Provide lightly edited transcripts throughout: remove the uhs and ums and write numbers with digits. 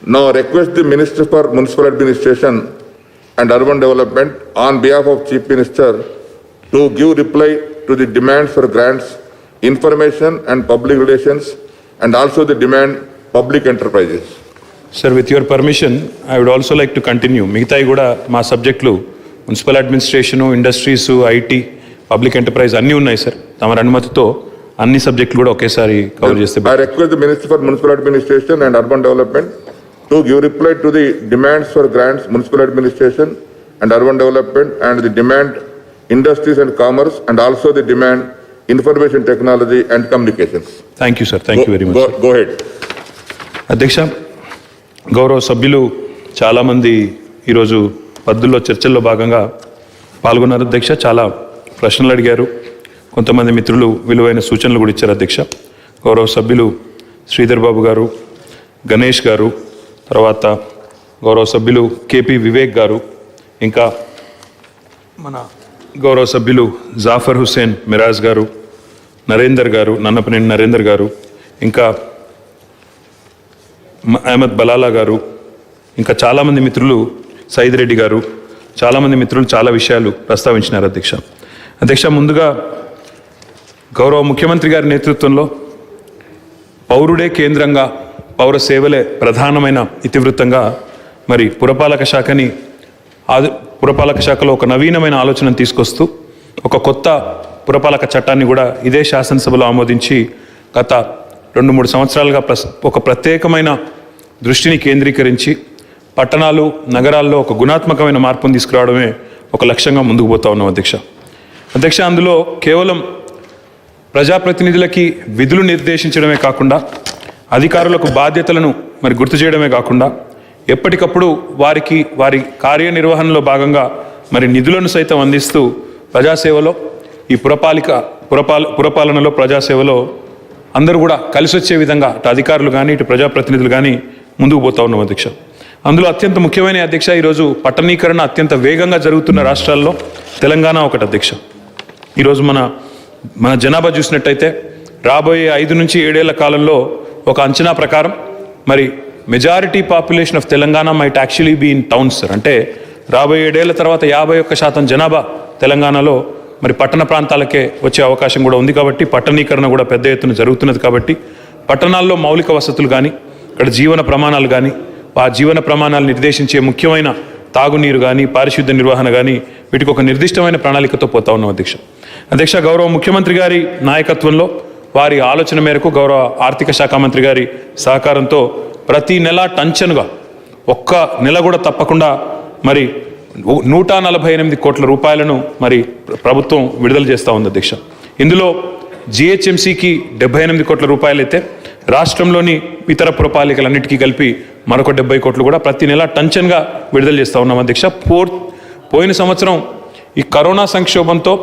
Now request the Minister for Municipal Administration and Urban Development on behalf of Chief Minister to give reply to the demands for grants, information and public relations, and also the demand public enterprises. Sir, with your permission, I would also like to continue. మిగతాయి కూడా మా సబ్జెక్టులు municipal administration, industries, IT, public enterprise అన్నీ ఉన్నాయి sir. తమ అనుమతితో అన్ని సబ్జెక్టులు కూడా ఒకేసారి కవర్ చేస్తే. I request the Minister for Municipal Administration and Urban Development to give reply to the demands for grants, municipal administration and urban development, and the demand industries and commerce, and also the demand information technology and communications. Thank you, sir. Thank you very much. Go ahead. అధ్యక్ష, గౌరవ సభ్యులు చాలామంది ఈరోజు పద్ధతుల్లో చర్చల్లో భాగంగా పాల్గొన్నారు అధ్యక్ష. చాలా ప్రశ్నలు అడిగారు. కొంతమంది మిత్రులు విలువైన సూచనలు కూడా ఇచ్చారు అధ్యక్ష. గౌరవ సభ్యులు శ్రీధర్ బాబు గారు, గణేష్ గారు, తర్వాత గౌరవ సభ్యులు కేపీ వివేక్ గారు, ఇంకా మన గౌరవ సభ్యులు జాఫర్ హుస్సేన్ మిరాజ్ గారు, నరేందర్ గారు, నన్నపనేని నరేందర్ గారు, ఇంకా అహ్మద్ బలాలా గారు, ఇంకా చాలామంది మిత్రులు, సైద్ రెడ్డి గారు, చాలామంది మిత్రులు చాలా విషయాలు ప్రస్తావించినారు అధ్యక్ష. అధ్యక్ష, ముందుగా గౌరవ ముఖ్యమంత్రి గారి నేతృత్వంలో పౌరుడే కేంద్రంగా, పౌర సేవలే ప్రధానమైన ఇతివృత్తంగా మరి పురపాలక శాఖలో ఒక నవీనమైన ఆలోచనను తీసుకొస్తూ ఒక కొత్త పురపాలక చట్టాన్ని కూడా ఇదే శాసనసభలో ఆమోదించి గత 2-3 సంవత్సరాలుగా ఒక ప్రత్యేకమైన దృష్టిని కేంద్రీకరించి పట్టణాలు, నగరాల్లో ఒక గుణాత్మకమైన మార్పును తీసుకురావడమే ఒక లక్ష్యంగా ముందుకు పోతా ఉన్నాం అధ్యక్ష. అందులో కేవలం ప్రజాప్రతినిధులకి విధులు నిర్దేశించడమే కాకుండా, అధికారులకు బాధ్యతలను మరి గుర్తు చేయడమే కాకుండా, ఎప్పటికప్పుడు వారి కార్యనిర్వహణలో భాగంగా మరి నిధులను సైతం అందిస్తూ ప్రజాసేవలో, ఈ పురపాలనలో, ప్రజాసేవలో అందరూ కూడా కలిసి వచ్చే విధంగా అటు అధికారులు కానీ, ఇటు ప్రజాప్రతినిధులు కానీ ముందుకు పోతా ఉన్నాం అధ్యక్ష. అందులో అత్యంత ముఖ్యమైన అధ్యక్ష, ఈరోజు పట్టణీకరణ అత్యంత వేగంగా జరుగుతున్న రాష్ట్రాల్లో తెలంగాణ ఒకటి అధ్యక్ష. ఈరోజు మన జనాభా చూసినట్టయితే రాబోయే 5 నుంచి 7 ఏళ్ల కాలంలో ఒక అంచనా ప్రకారం మరి majority population of Telangana might actually be in towns sir. అంటే రాబోయే 7 ఏళ్ల తర్వాత 51% జనాభా తెలంగాణలో మరి పట్టణ ప్రాంతాలకే వచ్చే అవకాశం కూడా ఉంది. కాబట్టి పట్టణీకరణ కూడా పెద్ద ఎత్తున జరుగుతున్నది. కాబట్టి పట్టణాల్లో మౌలిక వసతులు కానీ, ఇక్కడ జీవన ప్రమాణాలు కానీ, ఆ జీవన ప్రమాణాలు నిర్దేశించే ముఖ్యమైన తాగునీరు కానీ, పారిశుద్ధ్య నిర్వహణ కానీ, వీటికి ఒక నిర్దిష్టమైన ప్రణాళికతో పోతా ఉన్నాం అధ్యక్ష. గౌరవ ముఖ్యమంత్రి గారి నాయకత్వంలో, వారి ఆలోచన మేరకు, గౌరవ ఆర్థిక శాఖ మంత్రి గారి సహకారంతో ప్రతి నెల టంచనుగా, ఒక్క నెల కూడా తప్పకుండా మరి 148 కోట్ల రూపాయలను మరి ప్రభుత్వం విడుదల చేస్తూ ఉంది అధ్యక్ష. ఇందులో జిహెచ్ఎంసీకి 78 కోట్ల రూపాయలైతే, రాష్ట్రంలోని ఇతర పురపాలికలన్నిటికీ కలిపి మరొక 70 కోట్లు కూడా ప్రతి నెల టంచన్గా విడుదల చేస్తూ ఉన్నాం అధ్యక్ష. పోయిన సంవత్సరం ఈ కరోనా సంక్షోభంతో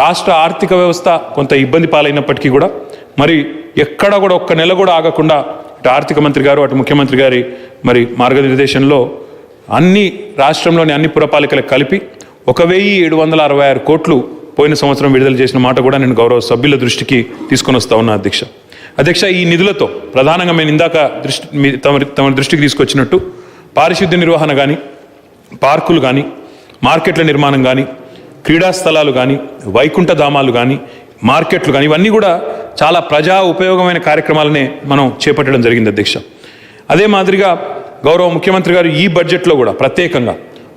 రాష్ట్ర ఆర్థిక వ్యవస్థ కొంత ఇబ్బంది పాలైనప్పటికీ కూడా మరి ఎక్కడ కూడా ఒక్క నెల కూడా ఆగకుండా ఇటు ఆర్థిక మంత్రి గారు, అటు ముఖ్యమంత్రి గారి మరి మార్గనిర్దేశంలో రాష్ట్రంలోని అన్ని పురపాలికలకు కలిపి 1766 కోట్లు పోయిన సంవత్సరం విడుదల చేసిన మాట కూడా నేను గౌరవ సభ్యుల దృష్టికి తీసుకొని వస్తా ఉన్నా అధ్యక్ష. ఈ నిధులతో ప్రధానంగా మేము ఇందాక తమ దృష్టికి తీసుకొచ్చినట్టు పారిశుద్ధ్య నిర్వహణ కానీ, పార్కులు కానీ, మార్కెట్ల నిర్మాణం కానీ, క్రీడా స్థలాలు కానీ, వైకుంఠ ధామాలు కానీ, మార్కెట్లు కానీ, ఇవన్నీ కూడా చాలా ప్రజా ఉపయోగమైన కార్యక్రమాలనే మనం చేపట్టడం జరిగింది అధ్యక్ష. అదే మాదిరిగా గౌరవ ముఖ్యమంత్రి గారు ఈ బడ్జెట్లో కూడా ప్రత్యేకంగా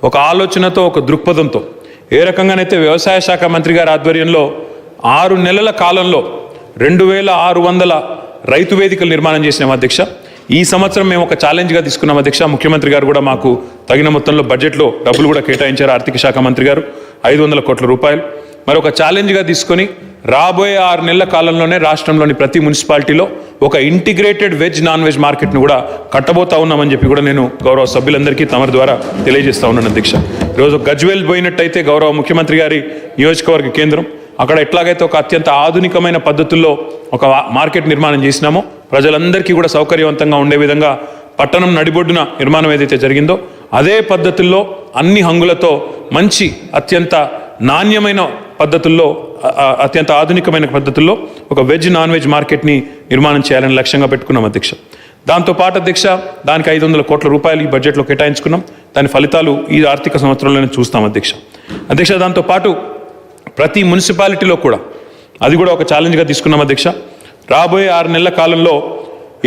ఒక ఆలోచనతో, ఒక దృక్పథంతో, ఏ రకంగానైతే వ్యవసాయ శాఖ మంత్రి గారి ఆధ్వర్యంలో 6 నెలల కాలంలో 2600 రైతు వేదికలు నిర్మాణం చేసినాం అధ్యక్ష. ఈ సంవత్సరం మేము ఒక ఛాలెంజ్గా తీసుకున్నాం అధ్యక్ష. ముఖ్యమంత్రి గారు కూడా మాకు తగిన మొత్తంలో బడ్జెట్లో డబ్బులు కూడా కేటాయించారు. ఆర్థిక శాఖ మంత్రి గారు 500 కోట్ల రూపాయలు మరి ఒక ఛాలెంజ్గా తీసుకొని రాబోయే 6 నెలల కాలంలోనే రాష్ట్రంలోని ప్రతి మున్సిపాలిటీలో ఒక ఇంటిగ్రేటెడ్ వెజ్, నాన్ వెజ్ మార్కెట్ను కూడా కట్టబోతా ఉన్నామని చెప్పి కూడా నేను గౌరవ సభ్యులందరికీ తమరి ద్వారా తెలియజేస్తా ఉన్నాను అధ్యక్ష. ఈరోజు గజ్వేల్ పోయినట్టయితే గౌరవ ముఖ్యమంత్రి గారి నియోజకవర్గ కేంద్రం, అక్కడ ఎట్లాగైతే ఒక అత్యంత ఆధునికమైన పద్ధతుల్లో ఒక మార్కెట్ నిర్మాణం చేసినామో, ప్రజలందరికీ కూడా సౌకర్యవంతంగా ఉండే విధంగా పట్టణం నడిబొడ్డున నిర్మాణం ఏదైతే జరిగిందో అదే పద్ధతుల్లో, అన్ని హంగులతో, మంచి అత్యంత నాణ్యమైన పద్ధతుల్లో, అత్యంత ఆధునికమైన పద్ధతుల్లో ఒక వెజ్, నాన్ వెజ్ మార్కెట్ని నిర్మాణం చేయాలని లక్ష్యంగా పెట్టుకున్నాం అధ్యక్ష. దాంతోపాటు అధ్యక్ష దానికి 500 కోట్ల రూపాయలు ఈ బడ్జెట్లో కేటాయించుకున్నాం. దాని ఫలితాలు ఈ ఆర్థిక సంవత్సరంలోనే చూస్తాం అధ్యక్ష. దాంతోపాటు ప్రతి మున్సిపాలిటీలో కూడా అది కూడా ఒక ఛాలెంజ్గా తీసుకున్నాం అధ్యక్ష. రాబోయే 6 నెలల కాలంలో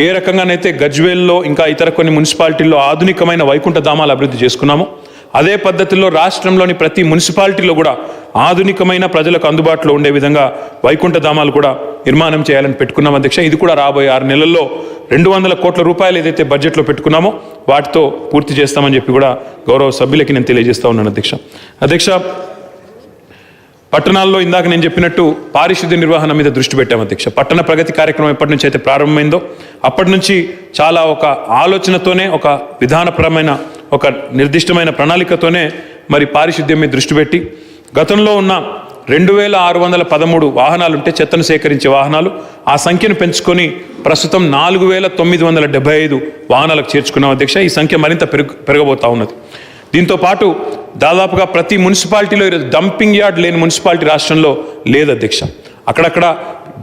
ఏ రకంగానైతే గజ్వేల్లో ఇంకా ఇతర కొన్ని మున్సిపాలిటీల్లో ఆధునికమైన వైకుంఠ ధామాలు అభివృద్ధి చేసుకున్నామో అదే పద్ధతిలో రాష్ట్రంలోని ప్రతి మున్సిపాలిటీలో కూడా ఆధునికమైన ప్రజలకు అందుబాటులో ఉండే విధంగా వైకుంఠ ధామాలు కూడా నిర్మాణం చేయాలని పెట్టుకున్నాం అధ్యక్ష. ఇది కూడా రాబోయే 6 నెలల్లో 200 కోట్ల రూపాయలు ఏదైతే బడ్జెట్లో పెట్టుకున్నామో వాటితో పూర్తి చేస్తామని చెప్పి కూడా గౌరవ సభ్యులకి నేను తెలియజేస్తా ఉన్నాను అధ్యక్ష. పట్టణాల్లో ఇందాక నేను చెప్పినట్టు పారిశుద్ధ్య నిర్వహణ మీద దృష్టి పెట్టాం అధ్యక్ష. పట్టణ ప్రగతి కార్యక్రమం ఎప్పటి నుంచి అయితే ప్రారంభమైందో అప్పటి నుంచి చాలా ఒక ఆలోచనతోనే ఒక విధానపరమైన ఒక నిర్దిష్టమైన ప్రణాళికతోనే మరి పారిశుద్ధ్యం మీద దృష్టి పెట్టి గతంలో ఉన్న 2613 వాహనాలు ఉంటే చెత్తను సేకరించే వాహనాలు ఆ సంఖ్యను పెంచుకొని ప్రస్తుతం 4975 వాహనాలకు చేర్చుకున్నాం అధ్యక్ష. ఈ సంఖ్య మరింత పెరగబోతా ఉన్నది. దీంతో పాటు దాదాపుగా ప్రతి మున్సిపాలిటీలో ఈరోజు డంపింగ్ యార్డ్ లేని మున్సిపాలిటీ రాష్ట్రంలో లేదు అధ్యక్ష. అక్కడక్కడ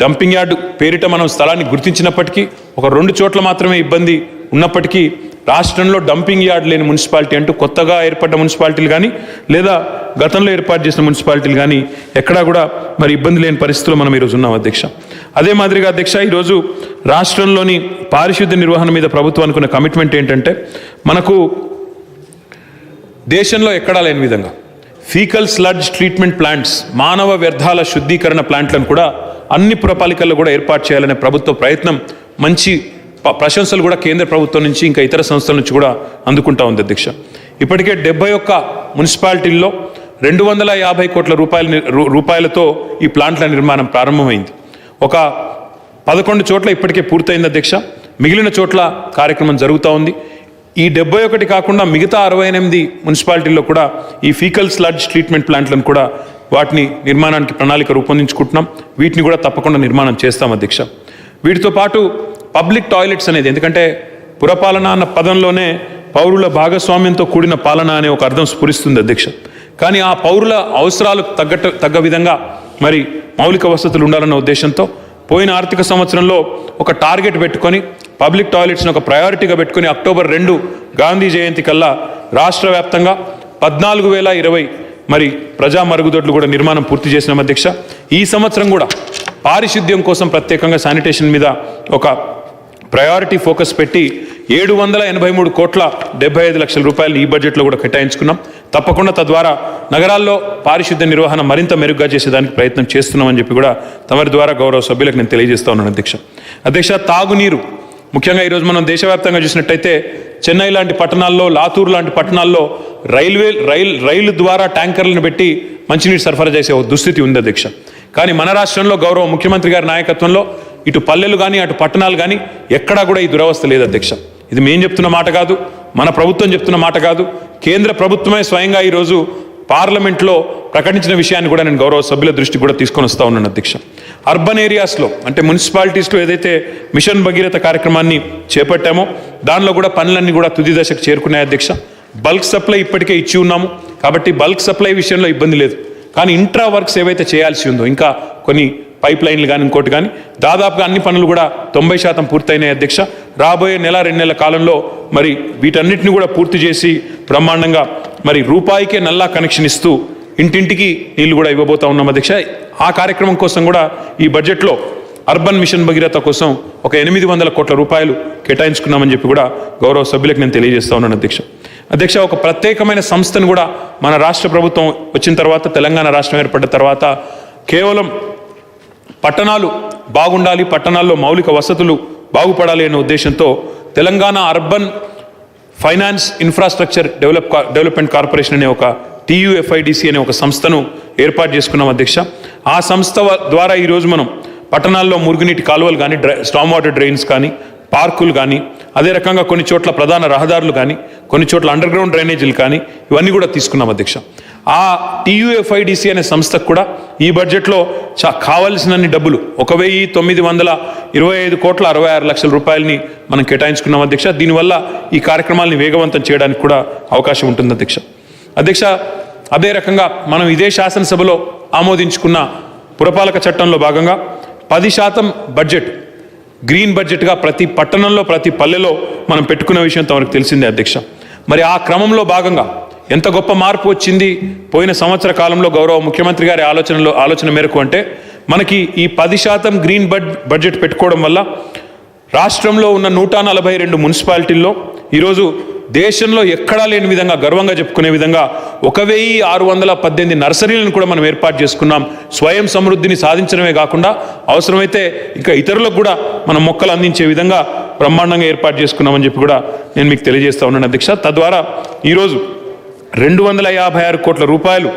డంపింగ్ యార్డు పేరిట మనం స్థలాన్ని గుర్తించినప్పటికీ ఒక 2 చోట్ల మాత్రమే ఇబ్బంది ఉన్నప్పటికీ రాష్ట్రంలో డంపింగ్ యార్డ్ లేని మున్సిపాలిటీ అంటూ కొత్తగా ఏర్పడ్డ మున్సిపాలిటీలు కానీ లేదా గతంలో ఏర్పాటు చేసిన మున్సిపాలిటీలు కానీ ఎక్కడా కూడా మరి ఇబ్బంది లేని పరిస్థితుల్లో మనం ఈరోజు ఉన్నాం అధ్యక్ష. అదే మాదిరిగా అధ్యక్ష ఈరోజు రాష్ట్రంలోని పారిశుద్ధ్య నిర్వహణ మీద ప్రభుత్వానికి ఉన్న కమిట్మెంట్ ఏంటంటే మనకు దేశంలో ఎక్కడా లేని విధంగా ఫీకల్ స్లడ్జ్ ట్రీట్మెంట్ ప్లాంట్స్ మానవ వ్యర్థాల శుద్ధీకరణ ప్లాంట్లను కూడా అన్ని పురపాలికల్లో కూడా ఏర్పాటు చేయాలనే ప్రభుత్వ ప్రయత్నం మంచి ప్రశంసలు కూడా కేంద్ర ప్రభుత్వం నుంచి ఇంకా ఇతర సంస్థల నుంచి కూడా అందుకుంటా ఉంది అధ్యక్ష. ఇప్పటికే 71 మున్సిపాలిటీల్లో 250 కోట్ల రూపాయలతో ఈ ప్లాంట్ల నిర్మాణం ప్రారంభమైంది. ఒక 11 చోట్ల ఇప్పటికే పూర్తయింది అధ్యక్ష. మిగిలిన చోట్ల కార్యక్రమం జరుగుతూ ఉంది. ఈ 71 కాకుండా మిగతా 68 మున్సిపాలిటీల్లో కూడా ఈ ఫీకల్ స్లడ్జ్ ట్రీట్మెంట్ ప్లాంట్లను కూడా వాటిని నిర్మాణానికి ప్రణాళిక రూపొందించుకుంటున్నాం. వీటిని కూడా తప్పకుండా నిర్మాణం చేస్తాం అధ్యక్ష. వీటితో పాటు పబ్లిక్ టాయిలెట్స్ అనేది, ఎందుకంటే పురపాలన అన్న పదంలోనే పౌరుల భాగస్వామ్యంతో కూడిన పాలన అనే ఒక అర్థం స్ఫురిస్తుంది అధ్యక్ష. కానీ ఆ పౌరుల అవసరాలకు తగ్గ విధంగా మరి మౌలిక వసతులు ఉండాలన్న ఉద్దేశంతో పోయిన ఆర్థిక సంవత్సరంలో ఒక టార్గెట్ పెట్టుకొని పబ్లిక్ టాయిలెట్స్ని ఒక ప్రయారిటీగా పెట్టుకొని అక్టోబర్ 2 గాంధీ జయంతి కల్లా రాష్ట్ర వ్యాప్తంగా 14,020 మరి ప్రజా మరుగుదొడ్లు కూడా నిర్మాణం పూర్తి చేసినాం అధ్యక్ష. ఈ సంవత్సరం కూడా పారిశుద్ధ్యం కోసం ప్రత్యేకంగా శానిటేషన్ మీద ఒక ప్రయారిటీ ఫోకస్ పెట్టి 783 కోట్ల 75 లక్షల రూపాయలు ఈ బడ్జెట్లో కూడా కేటాయించుకున్నాం. తప్పకుండా తద్వారా నగరాల్లో పారిశుద్ధ్య నిర్వహణ మరింత మెరుగ్గా చేసేదానికి ప్రయత్నం చేస్తున్నామని చెప్పి కూడా తమరి ద్వారా గౌరవ సభ్యులకు నేను తెలియజేస్తా ఉన్నాను అధ్యక్ష. తాగునీరు ముఖ్యంగా ఈరోజు మనం దేశవ్యాప్తంగా చూసినట్టయితే చెన్నై లాంటి పట్టణాల్లో, లాతూర్ లాంటి పట్టణాల్లో రైలు ద్వారా ట్యాంకర్లను పెట్టి మంచినీరు సరఫరా చేసే ఒక దుస్థితి ఉంది అధ్యక్ష. కానీ మన రాష్ట్రంలో గౌరవ ముఖ్యమంత్రి గారి నాయకత్వంలో ఇటు పల్లెలు కానీ అటు పట్టణాలు కానీ ఎక్కడా కూడా ఈ దురవస్థ లేదు అధ్యక్ష. ఇది మేము చెప్తున్న మాట కాదు, మన ప్రభుత్వం చెప్తున్న మాట కాదు, కేంద్ర ప్రభుత్వమే స్వయంగా ఈరోజు పార్లమెంట్లో ప్రకటించిన విషయాన్ని కూడా నేను గౌరవ సభ్యుల దృష్టికి కూడా తీసుకొని వస్తూ ఉన్నాను అధ్యక్ష. అర్బన్ ఏరియాస్లో అంటే మున్సిపాలిటీస్లో ఏదైతే మిషన్ భగీరథ కార్యక్రమాన్ని చేపట్టామో దానిలో కూడా పనులన్నీ కూడా తుది దశకు చేరుకున్నాయి అధ్యక్ష. బల్క్ సప్లై ఇప్పటికే ఇచ్చి ఉన్నాము కాబట్టి బల్క్ సప్లై విషయంలో ఇబ్బంది లేదు. కానీ ఇంట్రా వర్క్స్ ఏవైతే చేయాల్సి ఉందో ఇంకా కొన్ని పైప్ లైన్లు కానీ ఇంకోటి కానీ దాదాపుగా అన్ని పనులు కూడా 90% పూర్తయినాయి అధ్యక్ష. రాబోయే 1-2 నెలల కాలంలో మరి వీటన్నిటిని కూడా పూర్తి చేసి బ్రహ్మాండంగా మరి రూపాయికే నల్లా కనెక్షన్ ఇస్తూ ఇంటింటికి నీళ్లు కూడా ఇవ్వబోతా ఉన్నాం అధ్యక్ష. ఆ కార్యక్రమం కోసం కూడా ఈ బడ్జెట్లో అర్బన్ మిషన్ భగీరథ కోసం ఒక 800 కోట్ల రూపాయలు కేటాయించుకున్నామని చెప్పి కూడా గౌరవ సభ్యులకు నేను తెలియజేస్తా ఉన్నాను అధ్యక్ష. ఒక ప్రత్యేకమైన సంస్థను కూడా మన రాష్ట్ర ప్రభుత్వం వచ్చిన తర్వాత, తెలంగాణ రాష్ట్రం ఏర్పడ్డ తర్వాత కేవలం పట్టణాలు బాగుండాలి, పట్టణాల్లో మౌలిక వసతులు బాగుపడాలి అనే ఉద్దేశంతో Telangana urban finance infrastructure development corporation అనే ఒక TUFIDC అనే ఒక సంస్థను ఏర్పాటు చేసుకున్నాం అధ్యక్ష. ఆ సంస్థ ద్వారా ఈరోజు మనం పట్టణాల్లో మురుగునీటి కాలువలు కానీ, స్టామ్ వాటర్ డ్రైన్స్ కానీ, పార్కులు కానీ, అదే రకంగా కొన్ని చోట్ల ప్రధాన రహదారులు కానీ, కొన్ని చోట్ల అండర్ గ్రౌండ్ డ్రైనేజీలు కానీ ఇవన్నీ కూడా తీసుకున్నాం అధ్యక్ష. ఆ TUFIDC అనే సంస్థకు కూడా ఈ బడ్జెట్లో కావాల్సినన్ని డబ్బులు 1,925 కోట్ల 66 లక్షల రూపాయలని మనం కేటాయించుకున్నాం అధ్యక్ష. దీనివల్ల ఈ కార్యక్రమాలని వేగవంతం చేయడానికి కూడా అవకాశం ఉంటుంది అధ్యక్ష. అదే రకంగా మనం ఇదే శాసనసభలో ఆమోదించుకున్న పురపాలక చట్టంలో భాగంగా 10% బడ్జెట్ గ్రీన్ బడ్జెట్గా ప్రతి పట్టణంలో ప్రతి పల్లెలో మనం పెట్టుకున్న విషయం తమకు తెలిసిందే అధ్యక్ష. మరి ఆ క్రమంలో భాగంగా ఎంత గొప్ప మార్పు వచ్చింది పోయిన సంవత్సర కాలంలో గౌరవ ముఖ్యమంత్రి గారి ఆలోచన మేరకు అంటే మనకి ఈ 10% గ్రీన్ బడ్జెట్ పెట్టుకోవడం వల్ల రాష్ట్రంలో ఉన్న 142 మున్సిపాలిటీల్లో ఈరోజు దేశంలో ఎక్కడా లేని విధంగా గర్వంగా చెప్పుకునే విధంగా 1618 నర్సరీలను కూడా మనం ఏర్పాటు చేసుకున్నాం. స్వయం సమృద్ధిని సాధించడమే కాకుండా అవసరమైతే ఇంకా ఇతరులకు కూడా మనం మొక్కలు అందించే విధంగా బ్రహ్మాండంగా ఏర్పాటు చేసుకున్నామని చెప్పి కూడా నేను మీకు తెలియజేస్తా ఉన్నాను అధ్యక్ష. తద్వారా ఈరోజు 256 కోట్ల రూపాయలు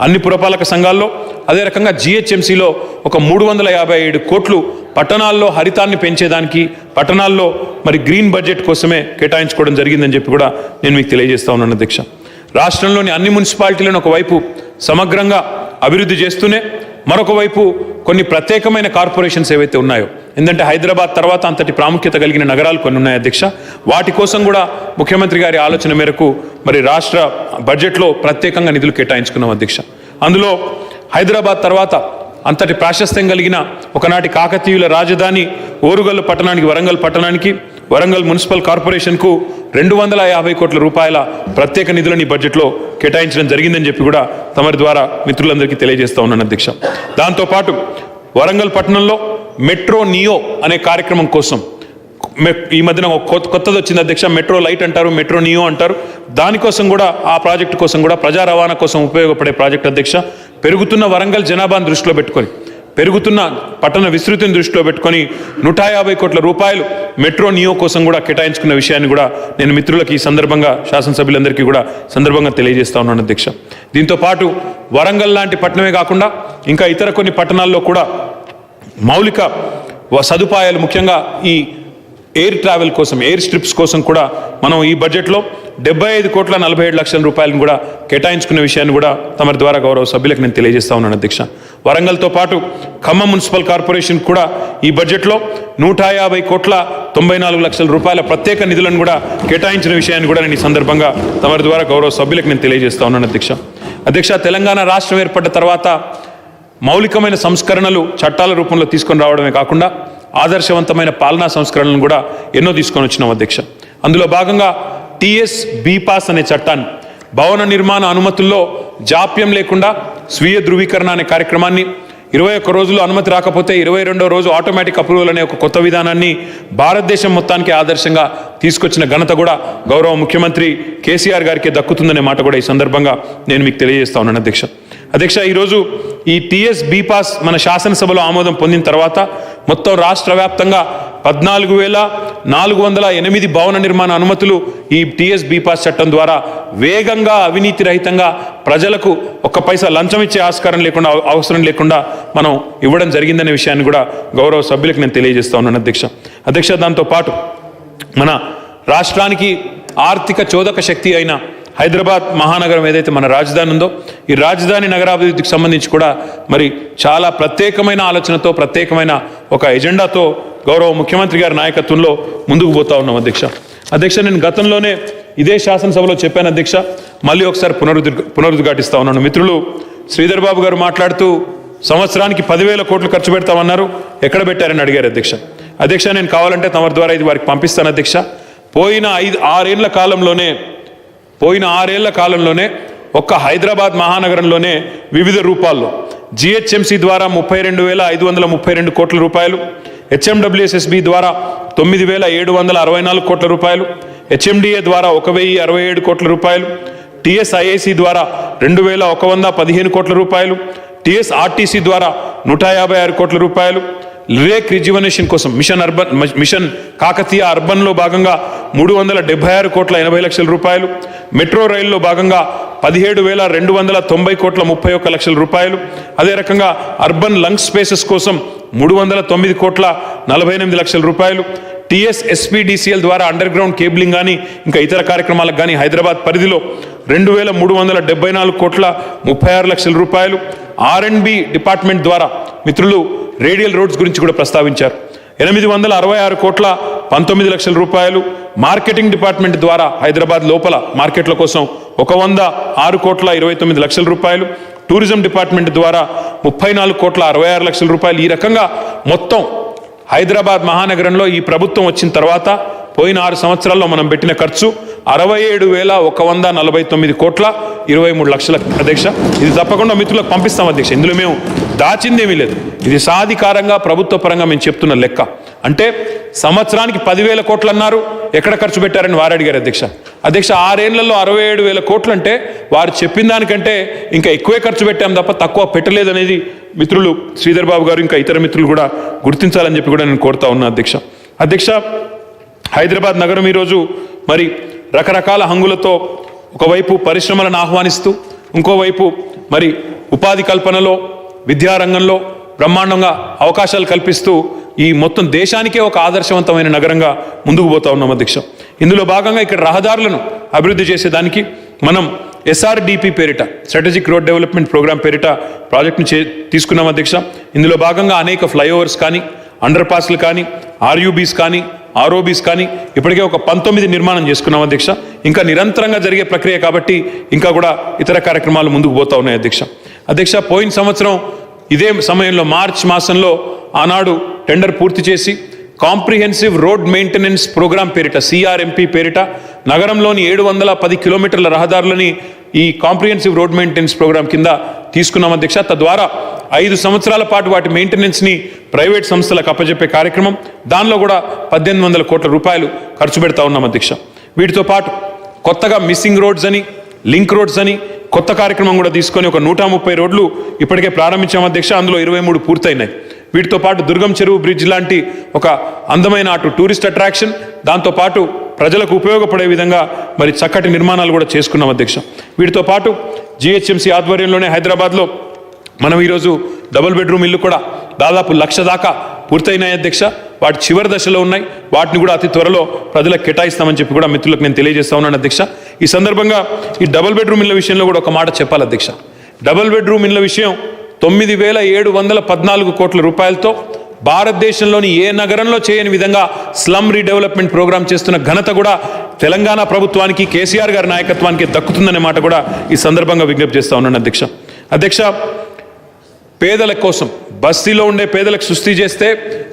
అన్ని పురపాలక సంఘాల్లో, అదే రకంగా జిహెచ్ఎంసీలో ఒక 357 కోట్లు పట్టణాల్లో హరితాన్ని పెంచేదానికి, పట్టణాల్లో మరి గ్రీన్ బడ్జెట్ కోసమే కేటాయించుకోవడం జరిగిందని చెప్పి కూడా నేను మీకు తెలియజేస్తా ఉన్నాను అధ్యక్ష. రాష్ట్రంలోని అన్ని మున్సిపాలిటీలను ఒకవైపు సమగ్రంగా అభివృద్ధి చేస్తూనే మరొక వైపు కొన్ని ప్రత్యేకమైన కార్పొరేషన్స్ ఏవైతే ఉన్నాయో, ఎందుకంటే హైదరాబాద్ తర్వాత అంతటి ప్రాముఖ్యత కలిగిన నగరాలు కొన్ని ఉన్నాయి అధ్యక్ష, వాటి కోసం కూడా ముఖ్యమంత్రి గారి ఆలోచన మేరకు మరి రాష్ట్ర బడ్జెట్లో ప్రత్యేకంగా నిధులు కేటాయించుకున్నాం అధ్యక్ష. అందులో హైదరాబాద్ తర్వాత అంతటి ప్రాశస్త్యం కలిగిన ఒకనాటి కాకతీయుల రాజధాని ఓరుగల్లు పట్టణానికి, వరంగల్ మున్సిపల్ కార్పొరేషన్కు 250 కోట్ల రూపాయల ప్రత్యేక నిధులను ఈ బడ్జెట్లో కేటాయించడం జరిగిందని చెప్పి కూడా తమరి ద్వారా మిత్రులందరికీ తెలియజేస్తా ఉన్నాను అధ్యక్ష. దాంతోపాటు వరంగల్ పట్టణంలో మెట్రో నియో అనే కార్యక్రమం కోసం ఈ మధ్యన కొత్తది వచ్చింది అధ్యక్ష, మెట్రో లైట్ అంటారు, మెట్రో నియో అంటారు. దానికోసం కూడా, ఆ ప్రాజెక్టు కోసం కూడా, ప్రజా రవాణా కోసం ఉపయోగపడే ప్రాజెక్ట్ అధ్యక్ష. పెరుగుతున్న వరంగల్ జనాభాను దృష్టిలో పెట్టుకొని, పెరుగుతున్న పట్టణ విస్తృతిని దృష్టిలో పెట్టుకొని 150 కోట్ల రూపాయలు మెట్రో నియో కోసం కూడా కేటాయించుకున్న విషయాన్ని కూడా నేను మిత్రులకు ఈ సందర్భంగా, శాసనసభ్యులందరికీ కూడా సందర్భంగా తెలియజేస్తా ఉన్నాను అధ్యక్ష. దీంతో పాటు వరంగల్ లాంటి పట్టణమే కాకుండా ఇంకా ఇతర కొన్ని పట్టణాల్లో కూడా మౌలిక సదుపాయాలు, ముఖ్యంగా ఈ ఎయిర్ ట్రావెల్ కోసం, ఎయిర్ స్ట్రిప్స్ కోసం కూడా మనం ఈ బడ్జెట్లో 75,47,00,000 రూపాయలను కూడా కేటాయించుకున్న విషయాన్ని కూడా తమ ద్వారా గౌరవ సభ్యులకు నేను తెలియజేస్తా ఉన్నాను అధ్యక్ష. వరంగల్తో పాటు ఖమ్మం మున్సిపల్ కార్పొరేషన్ కూడా ఈ బడ్జెట్లో 150,94,00,000 రూపాయల ప్రత్యేక నిధులను కూడా కేటాయించిన విషయాన్ని కూడా నేను ఈ సందర్భంగా తమ ద్వారా గౌరవ సభ్యులకు నేను తెలియజేస్తా ఉన్నాను అధ్యక్ష. తెలంగాణ రాష్ట్రం ఏర్పడ్డ తర్వాత మౌలికమైన సంస్కరణలు చట్టాల రూపంలో తీసుకొని రావడమే కాకుండా ఆదర్శవంతమైన పాలనా సంస్కరణలను కూడా ఎన్నో తీసుకొని వచ్చినాం అధ్యక్ష. అందులో భాగంగా టీఎస్ బీపాస్ అనే చట్టాన్ని, భవన నిర్మాణ అనుమతుల్లో జాప్యం లేకుండా స్వీయ ధృవీకరణ అనే కార్యక్రమాన్ని, 21 రోజులు అనుమతి రాకపోతే 22వ రోజు ఆటోమేటిక్ అప్రూవల్ అనే ఒక కొత్త విధానాన్ని భారతదేశం మొత్తానికి ఆదర్శంగా తీసుకొచ్చిన ఘనత కూడా గౌరవ ముఖ్యమంత్రి కేసీఆర్ గారికి దక్కుతుందనే మాట కూడా ఈ సందర్భంగా నేను మీకు తెలియజేస్తా ఉన్నాను అధ్యక్ష. ఈరోజు ఈ టీఎస్ బీపాస్ మన శాసనసభలో ఆమోదం పొందిన తర్వాత మొత్తం రాష్ట్ర వ్యాప్తంగా 14,408 భవన నిర్మాణ అనుమతులు ఈ టీఎస్ బీపాస్ చట్టం ద్వారా వేగంగా, అవినీతి రహితంగా ప్రజలకు ఒక్క పైసా లంచం ఇచ్చే అవసరం లేకుండా మనం ఇవ్వడం జరిగిందనే విషయాన్ని కూడా గౌరవ సభ్యులకు నేను తెలియజేస్తా ఉన్నాను అధ్యక్ష. దాంతోపాటు మన రాష్ట్రానికి ఆర్థిక చోదక శక్తి అయిన హైదరాబాద్ మహానగరం ఏదైతే మన రాజధాని ఉందో, ఈ రాజధాని నగరాభివృద్ధికి సంబంధించి కూడా మరి చాలా ప్రత్యేకమైన ఆలోచనతో, ప్రత్యేకమైన ఒక ఎజెండాతో గౌరవ ముఖ్యమంత్రి గారి నాయకత్వంలో ముందుకు పోతా ఉన్నాం అధ్యక్ష. నేను గతంలోనే ఇదే శాసనసభలో చెప్పాను అధ్యక్ష, మళ్ళీ ఒకసారి పునరుద్ఘాటిస్తా ఉన్నాను. మిత్రులు శ్రీధర్ బాబు గారు మాట్లాడుతూ సంవత్సరానికి 10,000 కోట్లు ఖర్చు పెడతామన్నారు, ఎక్కడ పెట్టారని అడిగారు అధ్యక్ష. నేను కావాలంటే తమ ద్వారా ఇది వారికి పంపిస్తాను అధ్యక్ష. పోయిన 6 ఏళ్ల కాలంలోనే ఒక్క హైదరాబాద్ మహానగరంలోనే వివిధ రూపాల్లో జిహెచ్ఎంసీ ద్వారా 32,532 కోట్ల రూపాయలు, హెచ్ఎండబ్ల్యూఎస్ఎస్బి ద్వారా 9,764 కోట్ల రూపాయలు, హెచ్ఎండిఏ ద్వారా 1,067 కోట్ల రూపాయలు, టిఎస్ఐఏసి ద్వారా 2,115 కోట్ల రూపాయలు, టిఎస్ఆర్టీసీ ద్వారా 156 కోట్ల రూపాయలు, రేక్ రిజ్యువనేషన్ కోసం మిషన్ కాకతీయ అర్బన్లో భాగంగా 376 కోట్ల 80 లక్షల రూపాయలు, మెట్రో రైల్లో భాగంగా 17,290 కోట్ల 31 లక్షల రూపాయలు, అదే రకంగా అర్బన్ లంగ్ స్పేసెస్ కోసం 309 కోట్ల 48 లక్షల రూపాయలు, టిఎస్ఎస్పీడీసీఎల్ ద్వారా అండర్ గ్రౌండ్ కేబులింగ్ కానీ ఇంకా ఇతర కార్యక్రమాలకు కానీ హైదరాబాద్ పరిధిలో 2,374 కోట్ల 36 లక్షల రూపాయలు, ఆర్ఎండ్బి డిపార్ట్మెంట్ ద్వారా మిత్రులు రేడియల్ రోడ్స్ గురించి కూడా ప్రస్తావించారు, 866 కోట్ల 19 లక్షల రూపాయలు, మార్కెటింగ్ డిపార్ట్మెంట్ ద్వారా హైదరాబాద్ లోపల మార్కెట్ల కోసం 106 కోట్ల 29 లక్షల రూపాయలు, టూరిజం డిపార్ట్మెంట్ ద్వారా 34 కోట్ల 66 లక్షల రూపాయలు. ఈ రకంగా మొత్తం హైదరాబాద్ మహానగరంలో ఈ ప్రభుత్వం వచ్చిన తర్వాత పోయిన 6 సంవత్సరాల్లో మనం పెట్టిన ఖర్చు 67,149 కోట్ల 23 లక్షల అధ్యక్ష. ఇది తప్పకుండా మిత్రులకు పంపిస్తాం అధ్యక్ష. ఇందులో మేము దాచిందేమీ లేదు. ఇది సాధికారంగా ప్రభుత్వ పరంగా మేము చెప్తున్న లెక్క. అంటే సంవత్సరానికి 10,000 కోట్లు అన్నారు, ఎక్కడ ఖర్చు పెట్టారని వారు అడిగారు అధ్యక్ష. 6 ఏళ్లలో 67,000 కోట్లు అంటే వారు చెప్పిన దానికంటే ఇంకా ఎక్కువే ఖర్చు పెట్టాం తప్ప తక్కువ పెట్టలేదు అనేది మిత్రులు శ్రీధర్ బాబు గారు ఇంకా ఇతర మిత్రులు కూడా గుర్తించాలని చెప్పి కూడా నేను కోరుతా ఉన్నా అధ్యక్ష. హైదరాబాద్ నగరం ఈరోజు మరి రకరకాల హంగులతో ఒకవైపు పరిశ్రమలను ఆహ్వానిస్తూ ఇంకోవైపు మరి ఉపాధి కల్పనలో విద్యారంగంలో బ్రహ్మాండంగా అవకాశాలు కల్పిస్తూ ఈ మొత్తం దేశానికే ఒక ఆదర్శవంతమైన నగరంగా ముందుకు పోతా ఉన్నాం అధ్యక్ష. ఇందులో భాగంగా ఇక్కడ రహదారులను అభివృద్ధి చేసేదానికి మనం SRDP పేరిట స్ట్రాటజిక్ రోడ్ డెవలప్మెంట్ ప్రోగ్రామ్ పేరిట ప్రాజెక్టును తీసుకున్నాం అధ్యక్ష. ఇందులో భాగంగా అనేక ఫ్లైఓవర్స్ కానీ అండర్ పాస్లు కానీ RUBs కానీ ROBs కానీ ఇప్పటికే ఒక 19 నిర్మాణం చేసుకున్నాం అధ్యక్ష. ఇంకా నిరంతరంగా జరిగే ప్రక్రియ కాబట్టి ఇంకా కూడా ఇతర కార్యక్రమాలు ముందుకు పోతా ఉన్నాయి అధ్యక్ష. పోయిన సంవత్సరం ఇదే సమయంలో మార్చ్ మాసంలో ఆనాడు టెండర్ పూర్తి చేసి కాంప్రిహెన్సివ్ రోడ్ మెయింటెనెన్స్ ప్రోగ్రామ్ పేరిట CRMP పేరిట నగరంలోని 710 కిలోమీటర్ల రహదారులని ఈ కాంప్రిహెన్సివ్ రోడ్ మెయింటెనెన్స్ ప్రోగ్రామ్ కింద తీసుకున్నాం అధ్యక్ష. తద్వారా 5 సంవత్సరాల పాటు వాటి మెయింటెనెన్స్ని ప్రైవేట్ సంస్థలకు అప్పచెప్పే కార్యక్రమం, దానిలో కూడా 1,800 కోట్ల రూపాయలు ఖర్చు పెడతా ఉన్నాం అధ్యక్ష. వీటితో పాటు కొత్తగా మిస్సింగ్ రోడ్స్ అని లింక్ రోడ్స్ అని కొత్త కార్యక్రమం కూడా తీసుకొని ఒక 130 రోడ్లు ఇప్పటికే ప్రారంభించాం అధ్యక్ష. అందులో 23 పూర్తయినాయి. వీటితో పాటు దుర్గం చెరువు బ్రిడ్జ్ లాంటి ఒక అందమైన అటు టూరిస్ట్ అట్రాక్షన్, దాంతోపాటు ప్రజలకు ఉపయోగపడే విధంగా మరి చక్కటి నిర్మాణాలు కూడా చేసుకున్నాం అధ్యక్ష. వీటితో పాటు GHMC ఆధ్వర్యంలోనే హైదరాబాద్లో మనం ఈరోజు డబుల్ బెడ్రూమ్ ఇల్లు కూడా దాదాపు 1,00,000 దాకా పూర్తయినాయి అధ్యక్ష. వాటి చివరి దశలో ఉన్నాయి. వాటిని కూడా అతి త్వరలో ప్రజలకు కేటాయిస్తామని చెప్పి కూడా మిత్రులకు నేను తెలియజేస్తా ఉన్నాను అధ్యక్ష. ఈ సందర్భంగా ఈ డబుల్ బెడ్రూమ్ ఇళ్ళ విషయంలో కూడా ఒక మాట చెప్పాలి అధ్యక్ష. డబుల్ బెడ్రూమ్ ఇళ్ళ విషయం 9,714 కోట్ల రూపాయలతో భారతదేశంలోని ఏ నగరంలో చేయని విధంగా స్లమ్ రీడెవలప్మెంట్ ప్రోగ్రామ్ చేస్తున్న ఘనత కూడా తెలంగాణ ప్రభుత్వానికి కేసీఆర్ గారి నాయకత్వానికి దక్కుతుందనే మాట కూడా ఈ సందర్భంగా విజ్ఞప్తి చేస్తా ఉన్నాను అధ్యక్ష. పేదల కోసం బస్తీలో ఉండే పేదలకు సుస్థి చేస్తే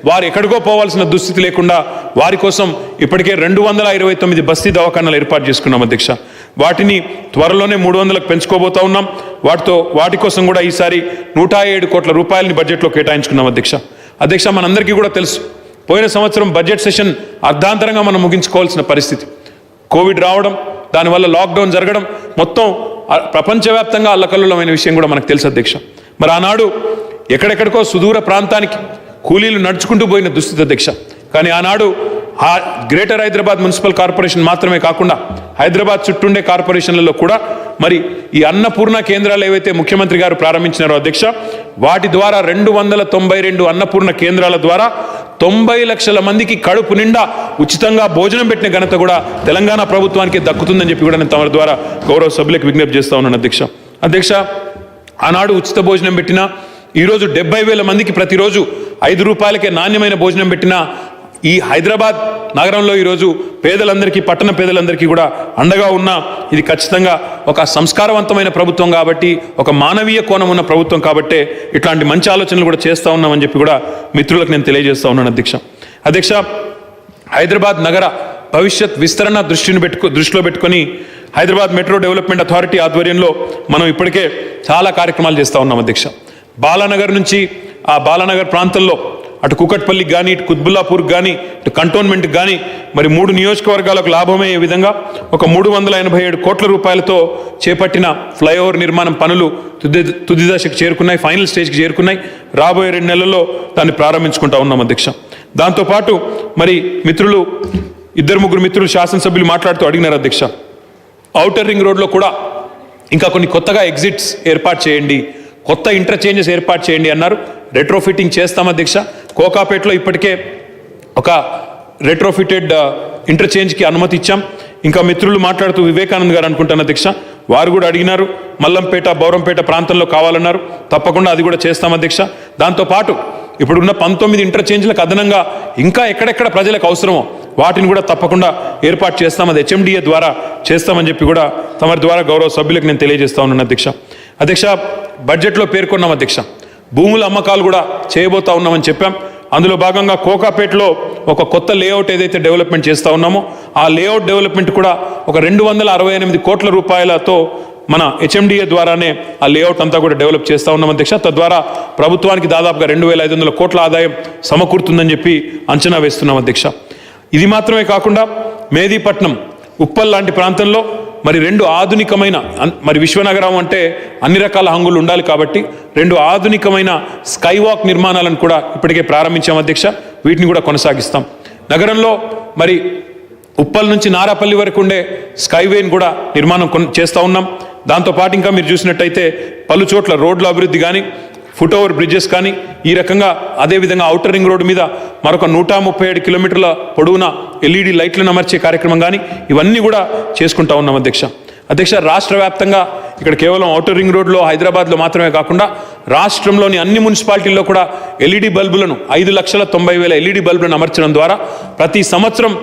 వారు ఎక్కడికో పోవాల్సిన దుస్థితి లేకుండా వారి కోసం ఇప్పటికే 229 బస్తీ దవాఖానాలు ఏర్పాటు చేసుకున్నాం అధ్యక్ష. వాటిని త్వరలోనే 300లకు పెంచుకోబోతా ఉన్నాం. వాటి కోసం కూడా ఈసారి 107 కోట్ల రూపాయలని బడ్జెట్లో కేటాయించుకున్నాం అధ్యక్ష. మనందరికీ కూడా తెలుసు, పోయిన సంవత్సరం బడ్జెట్ సెషన్ అర్ధాంతరంగా మనం ముగించుకోవాల్సిన పరిస్థితి. కోవిడ్ రావడం, దానివల్ల లాక్డౌన్ జరగడం, మొత్తం ప్రపంచవ్యాప్తంగా అల్లకల్లోలమైన విషయం కూడా మనకు తెలుసు అధ్యక్ష. మరి ఆనాడు ఎక్కడెక్కడికో సుదూర ప్రాంతానికి కూలీలు నడుచుకుంటూ పోయిన దుస్థితి అధ్యక్ష. కానీ ఆనాడు ఆ గ్రేటర్ హైదరాబాద్ మున్సిపల్ కార్పొరేషన్ మాత్రమే కాకుండా హైదరాబాద్ చుట్టూండే కార్పొరేషన్లలో కూడా మరి ఈ అన్నపూర్ణ కేంద్రాలు ఏవైతే ముఖ్యమంత్రి గారు ప్రారంభించినారో అధ్యక్ష, వాటి ద్వారా 292 అన్నపూర్ణ కేంద్రాల ద్వారా 90 లక్షల మందికి కడుపు నిండా ఉచితంగా భోజనం పెట్టిన ఘనత కూడా తెలంగాణ ప్రభుత్వానికి దక్కుతుందని చెప్పి కూడా నేను తమ ద్వారా గౌరవ సభ్యులకు విజ్ఞప్తి చేస్తా ఉన్నాను అధ్యక్ష. ఆనాడు ఉచిత భోజనం పెట్టినా, ఈరోజు 70,000 మందికి ప్రతిరోజు 5 రూపాయలకే నాణ్యమైన భోజనం పెట్టిన ఈ హైదరాబాద్ నగరంలో ఈరోజు పేదలందరికీ, పట్టణ పేదలందరికీ కూడా అండగా ఉన్న ఇది ఖచ్చితంగా ఒక సంస్కారవంతమైన ప్రభుత్వం కాబట్టి, ఒక మానవీయ కోణం ఉన్న ప్రభుత్వం కాబట్టే ఇట్లాంటి మంచి ఆలోచనలు కూడా చేస్తూ ఉన్నామని చెప్పి కూడా మిత్రులకు నేను తెలియజేస్తా ఉన్నాను అధ్యక్ష. హైదరాబాద్ నగర భవిష్యత్ విస్తరణ దృష్టిలో పెట్టుకొని హైదరాబాద్ మెట్రో డెవలప్మెంట్ అథారిటీ ఆధ్వర్యంలో మనం ఇప్పటికే చాలా కార్యక్రమాలు చేస్తూ ఉన్నాం అధ్యక్ష. బాలానగర్ నుంచి ఆ బాలానగర్ ప్రాంతంలో అటు కుకట్పల్లికి కానీ, ఇటు కుత్బుల్లాపూర్కి కానీ, ఇటు కంటోన్మెంట్కి కానీ మరి 3 నియోజకవర్గాలకు లాభమయ్యే విధంగా ఒక 387 కోట్ల రూపాయలతో చేపట్టిన ఫ్లైఓవర్ నిర్మాణం పనులు తుది దశకు చేరుకున్నాయి, ఫైనల్ స్టేజ్కి చేరుకున్నాయి. రాబోయే 2 నెలల్లో దాన్ని ప్రారంభించుకుంటా ఉన్నాం అధ్యక్ష. దాంతోపాటు మరి మిత్రులు 2-3 మిత్రులు శాసనసభ్యులు మాట్లాడుతూ అడిగినారు అధ్యక్ష, ఔటర్ రింగ్ రోడ్లో కూడా ఇంకా కొన్ని కొత్తగా ఎగ్జిట్స్ ఏర్పాటు చేయండి, కొత్త ఇంటర్చేంజెస్ ఏర్పాటు చేయండి అన్నారు. రెట్రోఫిట్టింగ్ చేస్తాం అధ్యక్ష. కోకాపేటలో ఇప్పటికే ఒక రెట్రోఫిటెడ్ ఇంటర్చేంజ్కి అనుమతి ఇచ్చాం. ఇంకా మిత్రులు మాట్లాడుతూ వివేకానంద్ గారు అనుకుంటాను అధ్యక్ష, వారు కూడా అడిగినారు, మల్లంపేట, బౌరంపేట ప్రాంతంలో కావాలన్నారు. తప్పకుండా అది కూడా చేస్తాం అధ్యక్ష. దాంతోపాటు ఇప్పుడున్న 19 ఇంటర్చేంజ్లకు అదనంగా ఇంకా ఎక్కడెక్కడ ప్రజలకు అవసరమో వాటిని కూడా తప్పకుండా ఏర్పాటు చేస్తాం. అది HMDA ద్వారా చేస్తామని చెప్పి కూడా తమరి ద్వారా గౌరవ సభ్యులకు నేను తెలియజేస్తా ఉన్నాను అధ్యక్ష. బడ్జెట్లో పేర్కొన్నాం అధ్యక్ష, భూముల అమ్మకాలు కూడా చేయబోతా ఉన్నామని చెప్పాం. అందులో భాగంగా కోకాపేటలో ఒక కొత్త లేఅవుట్ ఏదైతే డెవలప్మెంట్ చేస్తూ ఉన్నామో ఆ లేఅవుట్ డెవలప్మెంట్ కూడా ఒక 268 కోట్ల రూపాయలతో మన హెచ్ఎండిఏ ద్వారానే ఆ లేఅవుట్ అంతా కూడా డెవలప్ చేస్తూ ఉన్నాం అధ్యక్ష. తద్వారా ప్రభుత్వానికి దాదాపుగా 2,500 కోట్ల ఆదాయం సమకూరుతుందని చెప్పి అంచనా వేస్తున్నాం అధ్యక్ష. ఇది మాత్రమే కాకుండా మేదీపట్నం, ఉప్పల్ లాంటి ప్రాంతంలో మరి 2 ఆధునికమైన, మరి విశ్వనగరం అంటే అన్ని రకాల హంగులు ఉండాలి కాబట్టి 2 ఆధునికమైన స్కై వాక్ నిర్మాణాలను కూడా ఇప్పటికే ప్రారంభించాం అధ్యక్ష. వీటిని కూడా కొనసాగిస్తాం. నగరంలో మరి ఉప్పల్ నుంచి నారాపల్లి వరకు ఉండే స్కైవేని కూడా నిర్మాణం చేస్తూ ఉన్నాం. దాంతోపాటు ఇంకా మీరు చూసినట్టయితే పలు చోట్ల రోడ్ల అభివృద్ధి కానీ, ఫుట్ ఓవర్ బ్రిడ్జెస్ కానీ, ఈ రకంగా అదేవిధంగా ఔటర్ రింగ్ రోడ్డు మీద మరొక 137 కిలోమీటర్ల పొడవున ఎల్ఈడి లైట్లను అమర్చే కార్యక్రమం కానీ ఇవన్నీ కూడా చేసుకుంటా ఉన్నాం అధ్యక్ష. రాష్ట్ర వ్యాప్తంగా ఇక్కడ కేవలం ఔటర్ రింగ్ రోడ్లో హైదరాబాద్లో మాత్రమే కాకుండా రాష్ట్రంలోని అన్ని మున్సిపాలిటీల్లో కూడా ఎల్ఈడి బల్బులను 5,90,000 ఎల్ఈడి బల్బులను అమర్చడం ద్వారా ప్రతి సంవత్సరం